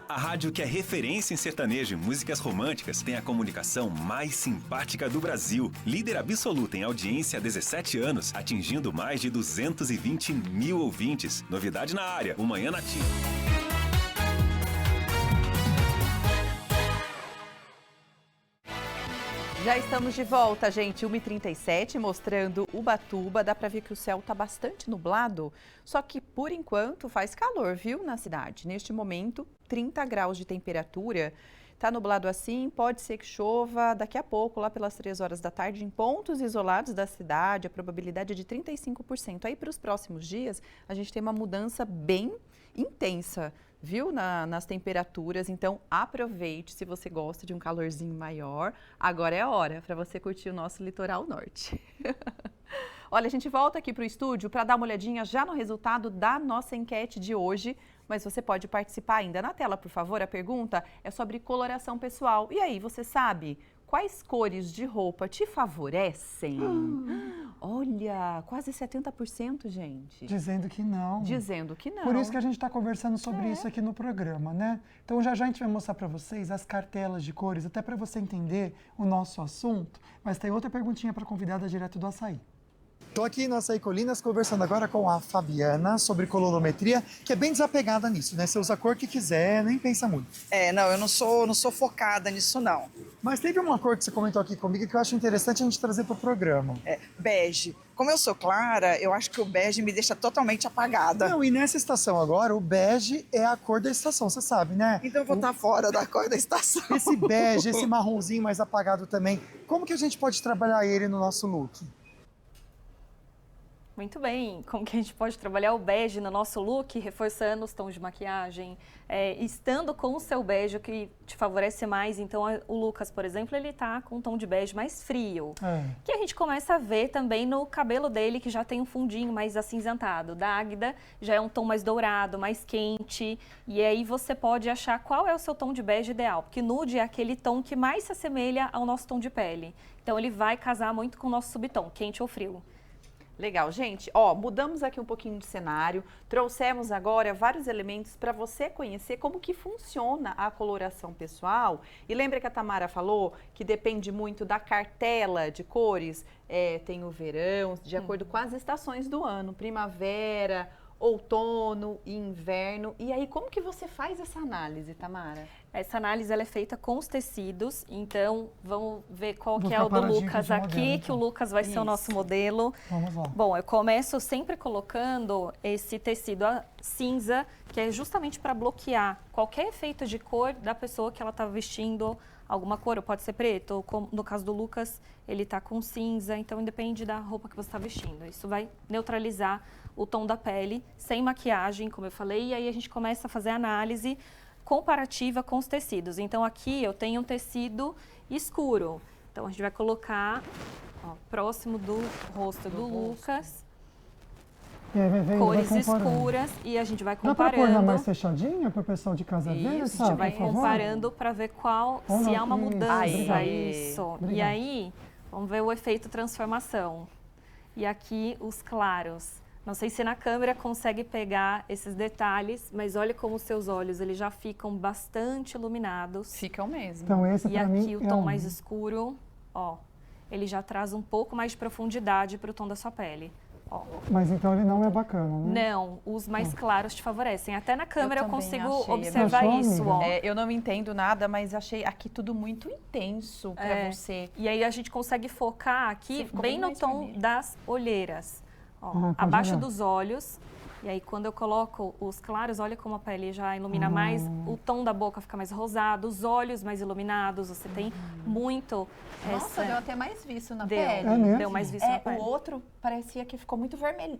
A rádio que é referência em sertanejo e músicas românticas tem a comunicação mais simpática do Brasil. Líder absoluta em audiência há 17 anos, atingindo mais de 220 mil ouvintes. Novidade na área, o Manhã Nativa. Já estamos de volta, gente. 1h37, mostrando Ubatuba. Dá pra ver que o céu tá bastante nublado, só que por enquanto faz calor, viu, na cidade. Neste momento, 30 graus de temperatura. Tá nublado assim, pode ser que chova daqui a pouco, lá pelas 3 horas da tarde, em pontos isolados da cidade. A probabilidade é de 35%. Aí para os próximos dias, a gente tem uma mudança bem intensa, viu, nas temperaturas. Então, aproveite se você gosta de um calorzinho maior. Agora é a hora para você curtir o nosso litoral norte. Olha, a gente volta aqui para o estúdio para dar uma olhadinha já no resultado da nossa enquete de hoje. Mas você pode participar ainda na tela, por favor. A pergunta é sobre coloração pessoal. E aí, você sabe quais cores de roupa te favorecem? Olha, quase 70%, gente. Dizendo que não. Dizendo que não. Por isso que a gente está conversando sobre isso aqui no programa, né? Então já a gente vai mostrar para vocês as cartelas de cores, até para você entender o nosso assunto. Mas tem outra perguntinha para a convidada direto do Açaí. Estou aqui no Açaí Colinas conversando agora com a Fabiana sobre colorimetria, que é bem desapegada nisso, né? Você usa a cor que quiser, nem pensa muito. Não, eu não sou focada nisso, não. Mas teve uma cor que você comentou aqui comigo que eu acho interessante a gente trazer para o programa. Bege. Como eu sou clara, eu acho que o bege me deixa totalmente apagada. Não, e nessa estação agora, o bege é a cor da estação, você sabe, né? Então eu vou estar fora da cor da estação. Esse bege, esse marronzinho mais apagado também, como que a gente pode trabalhar ele no nosso look? Muito bem, como que a gente pode trabalhar o bege no nosso look, reforçando os tons de maquiagem, estando com o seu bege, o que te favorece mais. Então, o Lucas, por exemplo, ele tá com um tom de bege mais frio, que a gente começa a ver também no cabelo dele, que já tem um fundinho mais acinzentado. Da Águida já é um tom mais dourado, mais quente, e aí você pode achar qual é o seu tom de bege ideal, porque nude é aquele tom que mais se assemelha ao nosso tom de pele. Então, ele vai casar muito com o nosso subtom, quente ou frio. Legal, gente. Ó, mudamos aqui um pouquinho de cenário, trouxemos agora vários elementos para você conhecer como que funciona a coloração pessoal. E lembra que a Tamara falou que depende muito da cartela de cores? Tem o verão, de acordo com as estações do ano, primavera, outono e inverno. E aí, como que você faz essa análise, Tamara? Essa análise ela é feita com os tecidos, então vamos ver qual Vou que é o do paradinho Lucas de aqui, modelo, que o então. Lucas vai ser o nosso modelo. Vamos lá. Bom, eu começo sempre colocando esse tecido cinza, que é justamente para bloquear qualquer efeito de cor da pessoa que ela está vestindo alguma cor, ou pode ser preto, ou como no caso do Lucas, ele está com cinza, então depende da roupa que você está vestindo. Isso vai neutralizar o tom da pele, sem maquiagem, como eu falei, e aí a gente começa a fazer a análise comparativa com os tecidos. Então aqui eu tenho um tecido escuro, então a gente vai colocar próximo do rosto do Lucas, E aí vai vendo, cores vai comparando. escuras, e a gente vai Dá pra comparando. pôr na mais fechadinha para o pessoal de casa ver, A sabe? gente vai por favor? comparando para ver qual, Olha se há uma aqui. mudança. Obrigado. Isso. E Obrigado. aí, vamos ver o efeito transformação. E aqui os claros. Não sei se na câmera consegue pegar esses detalhes, mas olha como os seus olhos eles já ficam bastante iluminados. Ficam mesmo. Então esse E para mim aqui o é tom um. mais escuro, ó, ele já traz um pouco mais de profundidade para o tom da sua pele. Ó. Mas então ele não é bacana, né? Não, os mais claros te favorecem. Até na câmera eu também consigo achei, observar Achou, isso, amiga? ó. Eu não me entendo nada, mas achei aqui tudo muito intenso para você. E aí a gente consegue focar aqui Você ficou bem bem no mais tom vermelho. das olheiras. Ó, Pode abaixo olhar. dos olhos. E aí quando eu coloco os claros, olha como a pele já ilumina mais. O tom da boca fica mais rosado, os olhos mais iluminados. Você tem muito Nossa, essa... deu até mais viço na Deu, pele. É mesmo? deu mais viço na O pele. outro parecia que ficou muito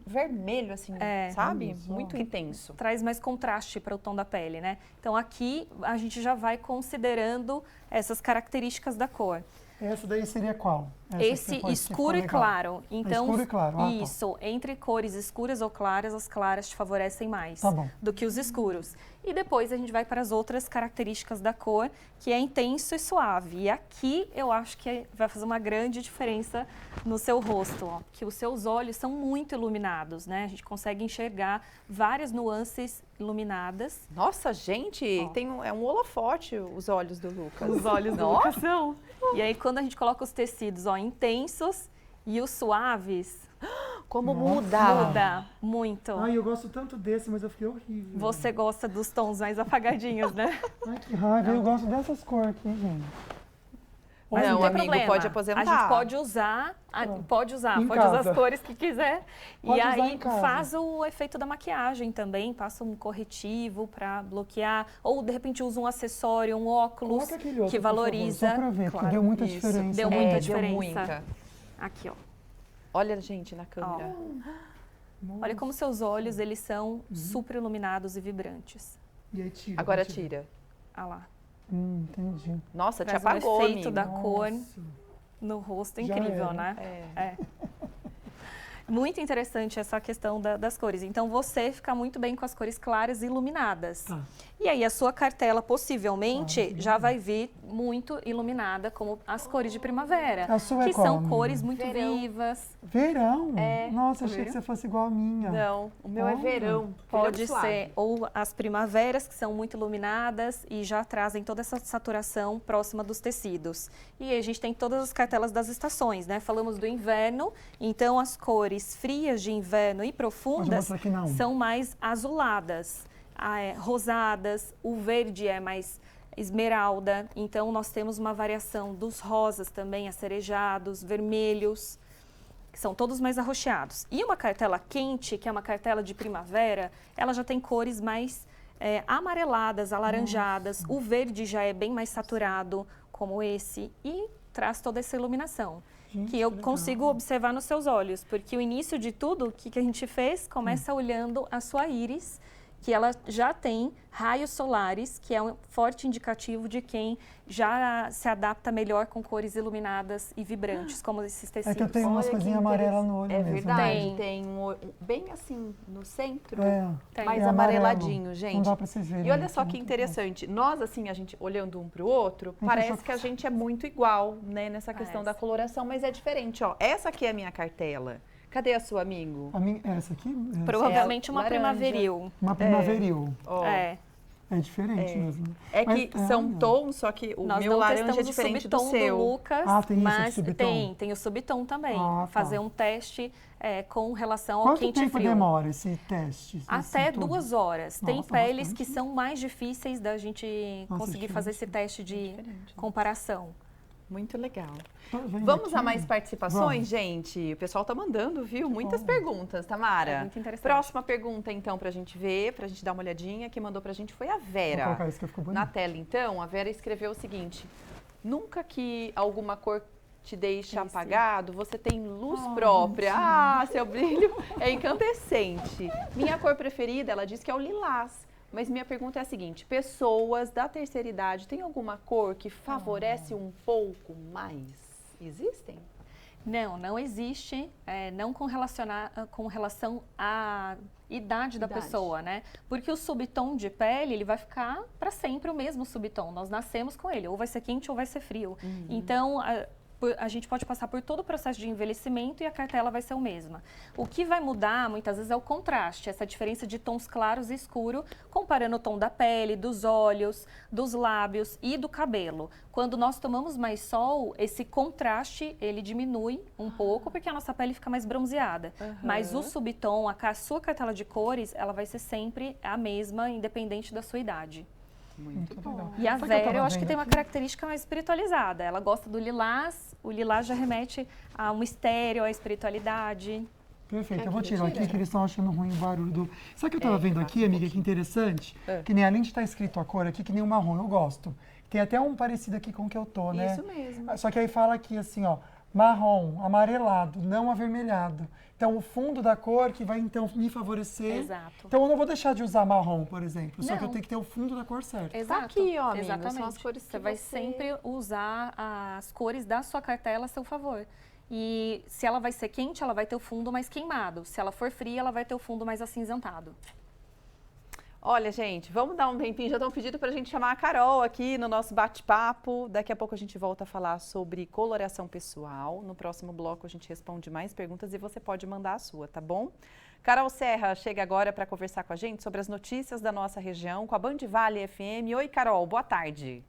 vermelho assim, sabe? Muito intenso. Traz mais contraste para o tom da pele, né? Então aqui a gente já vai considerando essas características da cor. Essa daí seria qual? Essa que Esse você pôs, que escuro e ficou legal. claro. Então, escuro e claro. Ah, tá. isso, entre cores escuras ou claras, as claras te favorecem mais Tá bom. do que os escuros. E depois a gente vai para as outras características da cor, que é intenso e suave. E aqui eu acho que vai fazer uma grande diferença no seu rosto, ó, que os seus olhos são muito iluminados, né? A gente consegue enxergar várias nuances iluminadas. Nossa, gente, é um holofote os olhos do Lucas. Os olhos do Lucas são. E aí quando a gente coloca os tecidos, ó, intensos e os suaves, Como Nossa. muda. muito. Ai, eu gosto tanto desse, mas eu fiquei horrível. Você gosta dos tons mais apagadinhos, né? Ai, que raiva. Eu gosto dessas cores aqui, gente. Mas não não, tem amigo, problema. pode aposentar. A gente pode usar, pode usar Em as casa. cores que quiser. Pode E usar aí em casa. faz o efeito da maquiagem também, passa um corretivo para bloquear, ou de repente usa um acessório, um óculos Coloca aquele outro, que por favor, valoriza. só pra ver, porque Claro. deu muita Isso. diferença. Deu né? muita Deu diferença. muita. Aqui, ó. Olha, gente, na câmera. Olha como seus olhos, eles são super iluminados e vibrantes. E aí tira. Agora vou tirar. tira. Olha lá. Entendi. Nossa, te Traz apagou, o efeito amigo. da cor Nossa. no rosto, Já incrível, era. né? É. Muito interessante essa questão das cores. Então, você fica muito bem com as cores claras e iluminadas. Tá. E aí, a sua cartela, possivelmente, já vai vir muito iluminada, como as cores de primavera. A sua é que qual, são amiga? cores muito Verão. vivas. Verão? É, Nossa, achei viu? que você fosse igual a minha. Não, o meu é Olha. verão. Pode Verão suave. ser ou as primaveras, que são muito iluminadas e já trazem toda essa saturação próxima dos tecidos. E aí a gente tem todas as cartelas das estações, né? Falamos do inverno, então as cores frias de inverno e profundas mostrar aqui na um. são mais azuladas, rosadas, o verde é mais esmeralda, então nós temos uma variação dos rosas também, acerejados, vermelhos, que são todos mais arroxeados. E uma cartela quente, que é uma cartela de primavera, ela já tem cores mais amareladas, alaranjadas. O verde já é bem mais saturado, como esse, e traz toda essa iluminação. Gente, que eu legal. consigo observar nos seus olhos, porque o início de tudo, o que a gente fez, começa olhando a sua íris, que ela já tem raios solares, que é um forte indicativo de quem já se adapta melhor com cores iluminadas e vibrantes, como esses tecidos. É que eu tenho umas Olha que coisinhas amarelas no olho É mesmo. verdade, tem bem assim no centro, É, mais é amareladinho, amarelo. gente. Não dá pra vocês verem. E olha aqui, só é que muito interessante, nós assim, a gente olhando um pro outro, parece que a gente é muito igual, né, nessa questão da coloração, mas é diferente, ó. Essa aqui é a minha cartela. Cadê a sua, amigo? bom. A minha, essa aqui? Essa. Provavelmente uma laranja. primaveril. Uma primaveril. Ó, É. É diferente mesmo. É que são tons, só que o meu laranja é diferente do seu. Do Lucas, tem mas isso, subtom? tem o subtom também. Tá. Fazer um teste com relação ao Quanto quente e tempo frio. demora esse teste? Até 2 horas. Tem Nossa, peles bastante. que são mais difíceis da gente conseguir fazer esse teste de comparação. Muito legal. Vamos Vamos a mais participações, gente? O pessoal tá mandando, viu? Muitas perguntas, Tamara. É muito interessante. Próxima pergunta, então, pra gente ver, pra gente dar uma olhadinha. Quem mandou pra gente foi a Vera. Vou colocar isso que ficou bonito. Na tela, então, a Vera escreveu o seguinte: nunca que alguma cor te deixa apagado, você tem luz própria. Seu brilho é incandescente. Minha cor preferida, ela diz que é o lilás. Mas minha pergunta é a seguinte: pessoas da terceira idade têm alguma cor que favorece um pouco mais? Existem? Não existe, não com relação à idade da pessoa, né? Porque o subtom de pele, ele vai ficar para sempre o mesmo subtom. Nós nascemos com ele, ou vai ser quente ou vai ser frio. Então, a gente pode passar por todo o processo de envelhecimento e a cartela vai ser a mesma. O que vai mudar, muitas vezes, é o contraste, essa diferença de tons claros e escuros, comparando o tom da pele, dos olhos, dos lábios e do cabelo. Quando nós tomamos mais sol, esse contraste, ele diminui um pouco, porque a nossa pele fica mais bronzeada. Mas o subtom, a sua cartela de cores, ela vai ser sempre a mesma, independente da sua idade. Muito bom. E a Vera, eu acho que tem uma característica mais espiritualizada. Ela gosta do lilás, o lilás já remete a um mistério, à espiritualidade. Perfeito, eu vou tirar aqui que eles estão achando ruim o barulho do... Sabe o que eu estava vendo aqui, amiga, que interessante? Que nem além de estar escrito a cor aqui, que nem o marrom, eu gosto. Tem até um parecido aqui com o que eu tô, né? Isso mesmo. Só que aí fala aqui assim, ó, marrom, amarelado, não avermelhado. Então, o fundo da cor que vai, então, me favorecer. Exato. Então, eu não vou deixar de usar marrom, por exemplo. Só Não. que eu tenho que ter o fundo da cor certa. Exato. Tá aqui, ó, amiga, exatamente. são as cores que você vai sempre usar as cores da sua cartela a seu favor. E se ela vai ser quente, ela vai ter o fundo mais queimado. Se ela for fria, ela vai ter o fundo mais acinzentado. Olha, gente, vamos dar um tempinho. Já estão pedindo para a gente chamar a Carol aqui no nosso bate-papo. Daqui a pouco a gente volta a falar sobre coloração pessoal. No próximo bloco a gente responde mais perguntas e você pode mandar a sua, tá bom? Carol Serra chega agora para conversar com a gente sobre as notícias da nossa região com a Band Vale FM. Oi, Carol, boa tarde.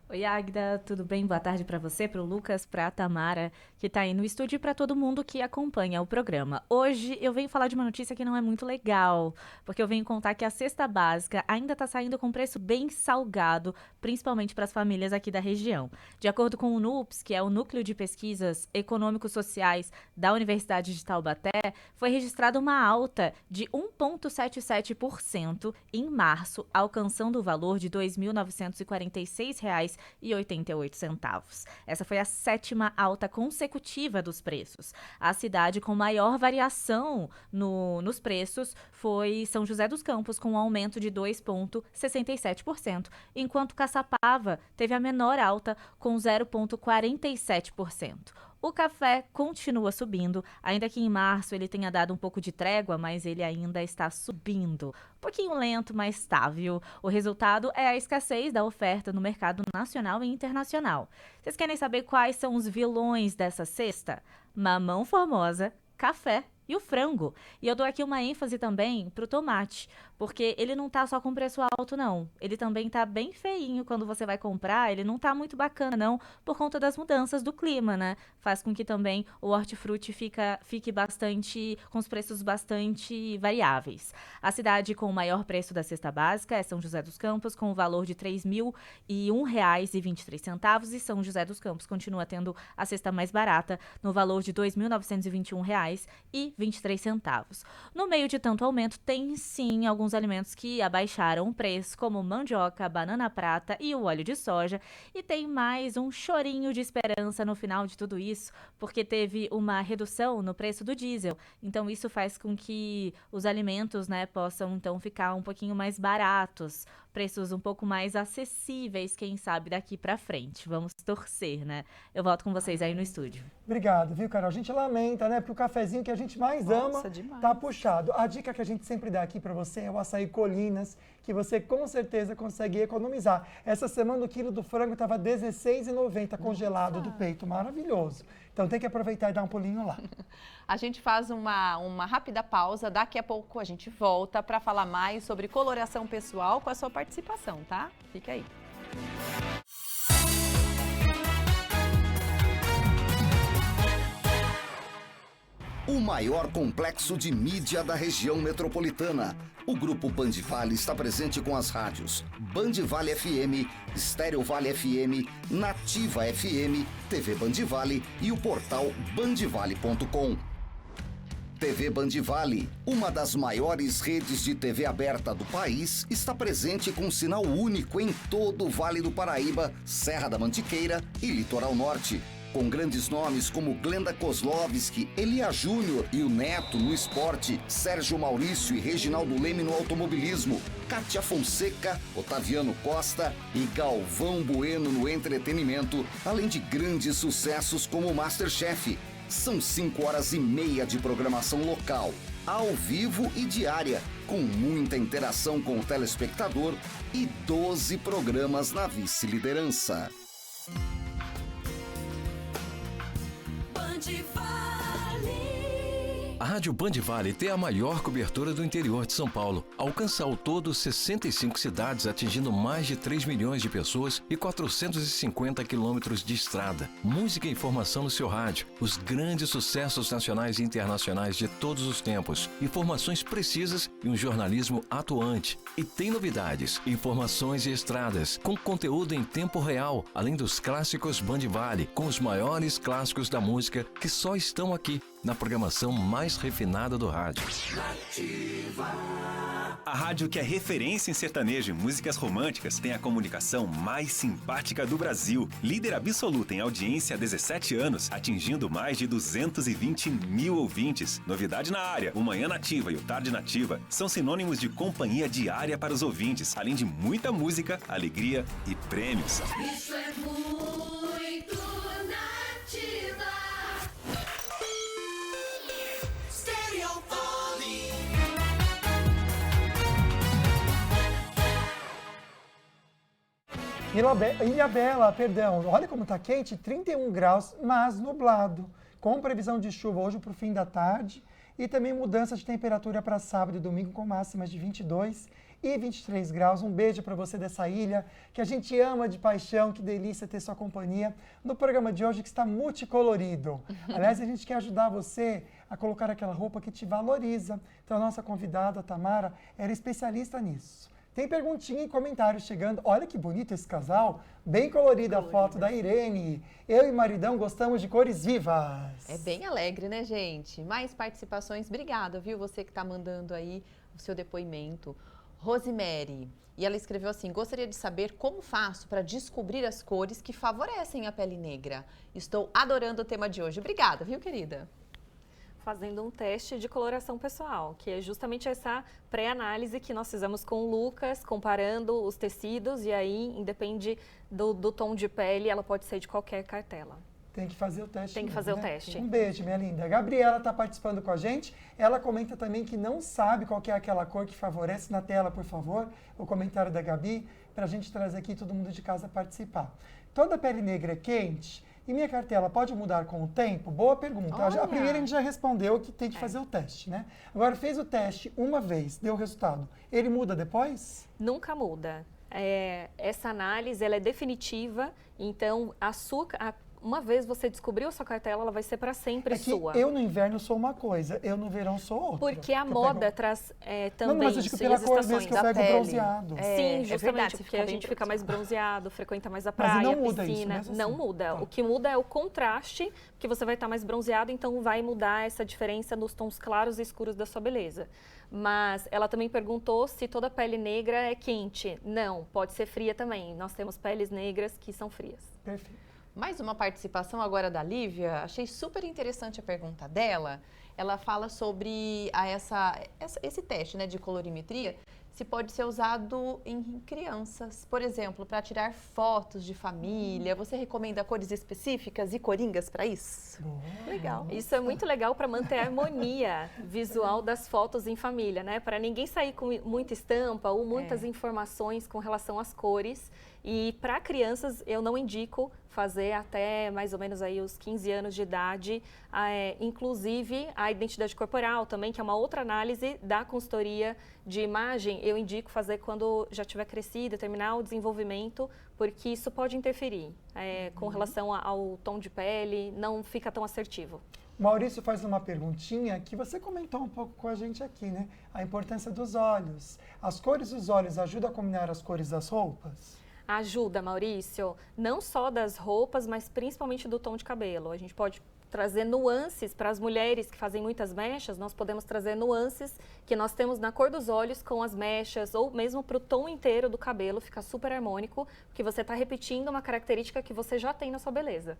Oi, Águida, tudo bem? Boa tarde para você, para o Lucas, para a Tamara, que está aí no estúdio, e para todo mundo que acompanha o programa. Hoje eu venho falar de uma notícia que não é muito legal, porque eu venho contar que a cesta básica ainda está saindo com preço bem salgado, principalmente para as famílias aqui da região. De acordo com o NUPS, que é o Núcleo de Pesquisas Econômico-Sociais da Universidade de Taubaté, foi registrada uma alta de 1,77% em março, alcançando o valor de R$ 2.946,88. Essa foi a 7ª alta consecutiva dos preços. A cidade com maior variação nos preços foi São José dos Campos, com um aumento de 2,67%, enquanto Caçapava teve a menor alta, com 0,47%. O café continua subindo, ainda que em março ele tenha dado um pouco de trégua, mas ele ainda está subindo. Um pouquinho lento, mas estável. O resultado é a escassez da oferta no mercado nacional e internacional. Vocês querem saber quais são os vilões dessa cesta? Mamão Formosa, café e o frango. E eu dou aqui uma ênfase também pro tomate, porque ele não tá só com preço alto, não. Ele também tá bem feinho quando você vai comprar, ele não tá muito bacana, não, por conta das mudanças do clima, né? Faz com que também o hortifruti fique bastante, com os preços bastante variáveis. A cidade com o maior preço da cesta básica é São José dos Campos, com o valor de R$ 3.001,23, e São José dos Campos continua tendo a cesta mais barata, no valor de R$ 2.921,23. No meio de tanto aumento, tem sim alguns alimentos que abaixaram o preço, como mandioca, banana prata e o óleo de soja. E tem mais um chorinho de esperança no final de tudo isso, porque teve uma redução no preço do diesel. Então isso faz com que os alimentos, né, possam então ficar um pouquinho mais baratos, preços um pouco mais acessíveis, quem sabe daqui pra frente. Vamos torcer, né? Eu volto com vocês aí no estúdio. Obrigado, viu, Carol? A gente lamenta, né? Porque o cafezinho que a gente mais ama tá puxado. A dica que a gente sempre dá aqui pra você é o açaí Colinas, que você com certeza consegue economizar. Essa semana o quilo do frango tava R$16,90 congelado do peito. Maravilhoso. Então tem que aproveitar e dar um pulinho lá. A gente faz uma rápida pausa. Daqui a pouco a gente volta para falar mais sobre coloração pessoal com a sua participação. participação, tá? Fica aí. O maior complexo de mídia da região metropolitana. O Grupo Band Vale está presente com as rádios Band Vale FM, Estéreo Vale FM, Nativa FM, TV Band Vale e o portal bandvale.com. TV Band Vale, uma das maiores redes de TV aberta do país, está presente com um sinal único em todo o Vale do Paraíba, Serra da Mantiqueira e Litoral Norte. Com grandes nomes como Glenda Kozlovski, Elia Júnior e o Neto no esporte, Sérgio Maurício e Reginaldo Leme no automobilismo, Kátia Fonseca, Otaviano Costa e Galvão Bueno no entretenimento, além de grandes sucessos como Masterchef. São 5h30 de programação local, ao vivo e diária, com muita interação com o telespectador e 12 programas na vice-liderança. A Rádio Band Vale tem a maior cobertura do interior de São Paulo. Alcança ao todo 65 cidades, atingindo mais de 3 milhões de pessoas e 450 quilômetros de estrada. Música e informação no seu rádio. Os grandes sucessos nacionais e internacionais de todos os tempos. Informações precisas e um jornalismo atuante. E tem novidades, informações e estradas, com conteúdo em tempo real, além dos clássicos Band Vale, com os maiores clássicos da música que só estão aqui, na programação mais refinada do rádio. A rádio que é referência em sertanejo e músicas românticas tem a comunicação mais simpática do Brasil. Líder absoluta em audiência há 17 anos, atingindo mais de 220 mil ouvintes. Novidade na área, o Manhã Nativa e o Tarde Nativa são sinônimos de companhia diária para os ouvintes, além de muita música, alegria e prêmios. Isso é muito Nativa. Ilhabela, perdão, olha como está quente, 31 graus, mas nublado, com previsão de chuva hoje para o fim da tarde e também mudança de temperatura para sábado e domingo com máximas de 22 e 23 graus. Um beijo para você dessa ilha, que a gente ama de paixão, que delícia ter sua companhia no programa de hoje que está multicolorido. Aliás, a gente quer ajudar você a colocar aquela roupa que te valoriza. Então a nossa convidada, a Tamara, era especialista nisso. Tem perguntinha e comentários chegando. Olha que bonito esse casal. Bem colorida a foto da Irene. Eu e maridão gostamos de cores vivas. É bem alegre, né, gente? Mais participações. Obrigada, viu? Você que está mandando aí o seu depoimento. Rosemary. E ela escreveu assim: gostaria de saber como faço para descobrir as cores que favorecem a pele negra. Estou adorando o tema de hoje. Obrigada, viu, querida? Fazendo um teste de coloração pessoal, que é justamente essa pré-análise que nós fizemos com o Lucas, comparando os tecidos, e aí, independe do tom de pele, ela pode ser de qualquer cartela. Tem que fazer o teste. Tem que fazer o teste. Um beijo, minha linda. A Gabriela está participando com a gente. Ela comenta também que não sabe qual que é aquela cor que favorece. Na tela, por favor, o comentário da Gabi, para a gente trazer aqui todo mundo de casa participar. Toda pele negra é quente? E minha cartela pode mudar com o tempo? Boa pergunta. Olha. A primeira a gente já respondeu que tem que fazer o teste, né? Agora, fez o teste uma vez, deu o resultado. Ele muda depois? Nunca muda. Essa análise ela é definitiva, então uma vez você descobriu a sua cartela, ela vai ser para sempre sua. Eu no inverno sou uma coisa, eu no verão sou outra. Porque a moda traz também não, mas eu isso, digo pela e as cor estações que eu pego bronzeado. Sim, justamente, verdade, porque a gente fica mais bronzeado, frequenta mais a Mas praia, não a muda piscina. isso, mesmo não assim. muda. Tá. O que muda é o contraste, que você vai estar mais bronzeado, então vai mudar essa diferença nos tons claros e escuros da sua beleza. Mas ela também perguntou se toda pele negra é quente. Não, pode ser fria também. Nós temos peles negras que são frias. Perfeito. Mais uma participação agora da Lívia. Achei super interessante a pergunta dela. Ela fala sobre esse teste, né, de colorimetria, se pode ser usado em crianças. Por exemplo, para tirar fotos de família. Você recomenda cores específicas e coringas para isso? Legal. Isso é muito legal para manter a harmonia visual das fotos em família, né? Para ninguém sair com muita estampa ou muitas informações com relação às cores. E para crianças, eu não indico fazer até mais ou menos aí os 15 anos de idade, inclusive a identidade corporal também, que é uma outra análise da consultoria de imagem. eu indico fazer quando já tiver crescido, terminar o desenvolvimento, porque isso pode interferir com relação ao tom de pele, não fica tão assertivo. Maurício faz uma perguntinha que você comentou um pouco com a gente aqui, né? A importância dos olhos. As cores dos olhos ajudam a combinar as cores das roupas? Ajuda, Maurício, não só das roupas, mas principalmente do tom de cabelo. A gente pode trazer nuances para as mulheres que fazem muitas mechas, nós podemos trazer nuances que nós temos na cor dos olhos com as mechas, ou mesmo para o tom inteiro do cabelo, fica super harmônico, porque você está repetindo uma característica que você já tem na sua beleza.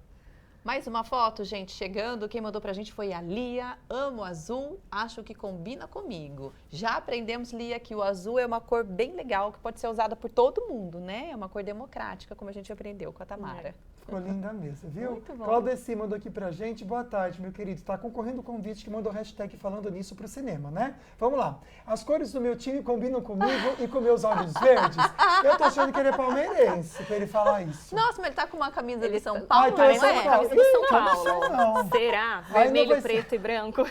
Mais uma foto, gente, chegando. Quem mandou pra gente foi a Lia. Amo azul, acho que combina comigo. Já aprendemos, Lia, que o azul é uma cor bem legal, que pode ser usada por todo mundo, né? É uma cor democrática, como a gente aprendeu com a Tamara. Ficou linda mesmo, viu? Muito bom. Claudeci mandou aqui pra gente. Boa tarde, meu querido. Está concorrendo o convite que mandou hashtag falando nisso pro cinema, né? Vamos lá. As cores do meu time combinam comigo e com meus olhos verdes. Eu tô achando que ele é palmeirense, pra ele falar isso. Nossa, mas ele tá com uma camisa de São Paulo, então é não São é? Paulo. Camisa de São Ih, Paulo. não. Será? Aí não Vermelho, vai ser. preto e branco.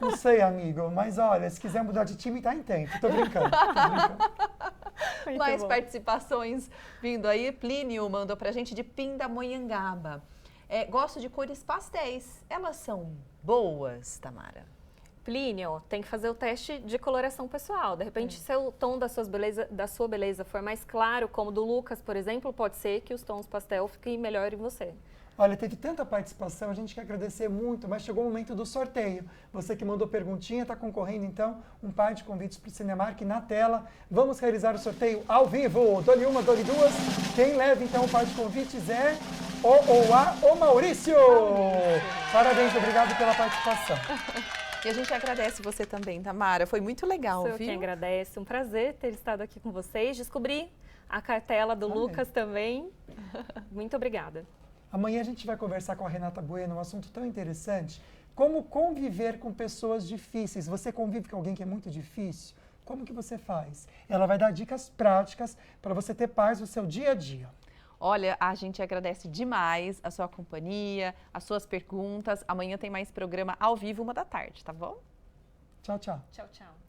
Não sei, amigo, mas olha, se quiser mudar de time, tá em tempo. Tô brincando, tô brincando. Mais participações vindo aí. Plínio mandou pra gente de Pindamonhangaba. Gosto de cores pastéis. Elas são boas, Tamara? Plínio, tem que fazer o teste de coloração pessoal. De repente, se o tom da sua beleza for mais claro, como o do Lucas, por exemplo, pode ser que os tons pastel fiquem melhor em você. Olha, teve tanta participação, a gente quer agradecer muito, mas chegou o momento do sorteio. Você que mandou perguntinha está concorrendo, então, um par de convites para o Cinemark na tela. Vamos realizar o sorteio ao vivo. Dole uma, dole duas. Quem leva, então, o par de convites é o Maurício. Parabéns, obrigado pela participação. E a gente agradece você também, Tamara. Foi muito legal, Sou eu viu? quem agradece. Um prazer ter estado aqui com vocês. Descobri a cartela do Lucas também. Muito obrigada. Amanhã a gente vai conversar com a Renata Bueno, um assunto tão interessante, como conviver com pessoas difíceis. Você convive com alguém que é muito difícil? Como que você faz? Ela vai dar dicas práticas para você ter paz no seu dia a dia. Olha, a gente agradece demais a sua companhia, as suas perguntas. Amanhã tem mais programa ao vivo, 1h da tarde, tá bom? Tchau, tchau. Tchau, tchau.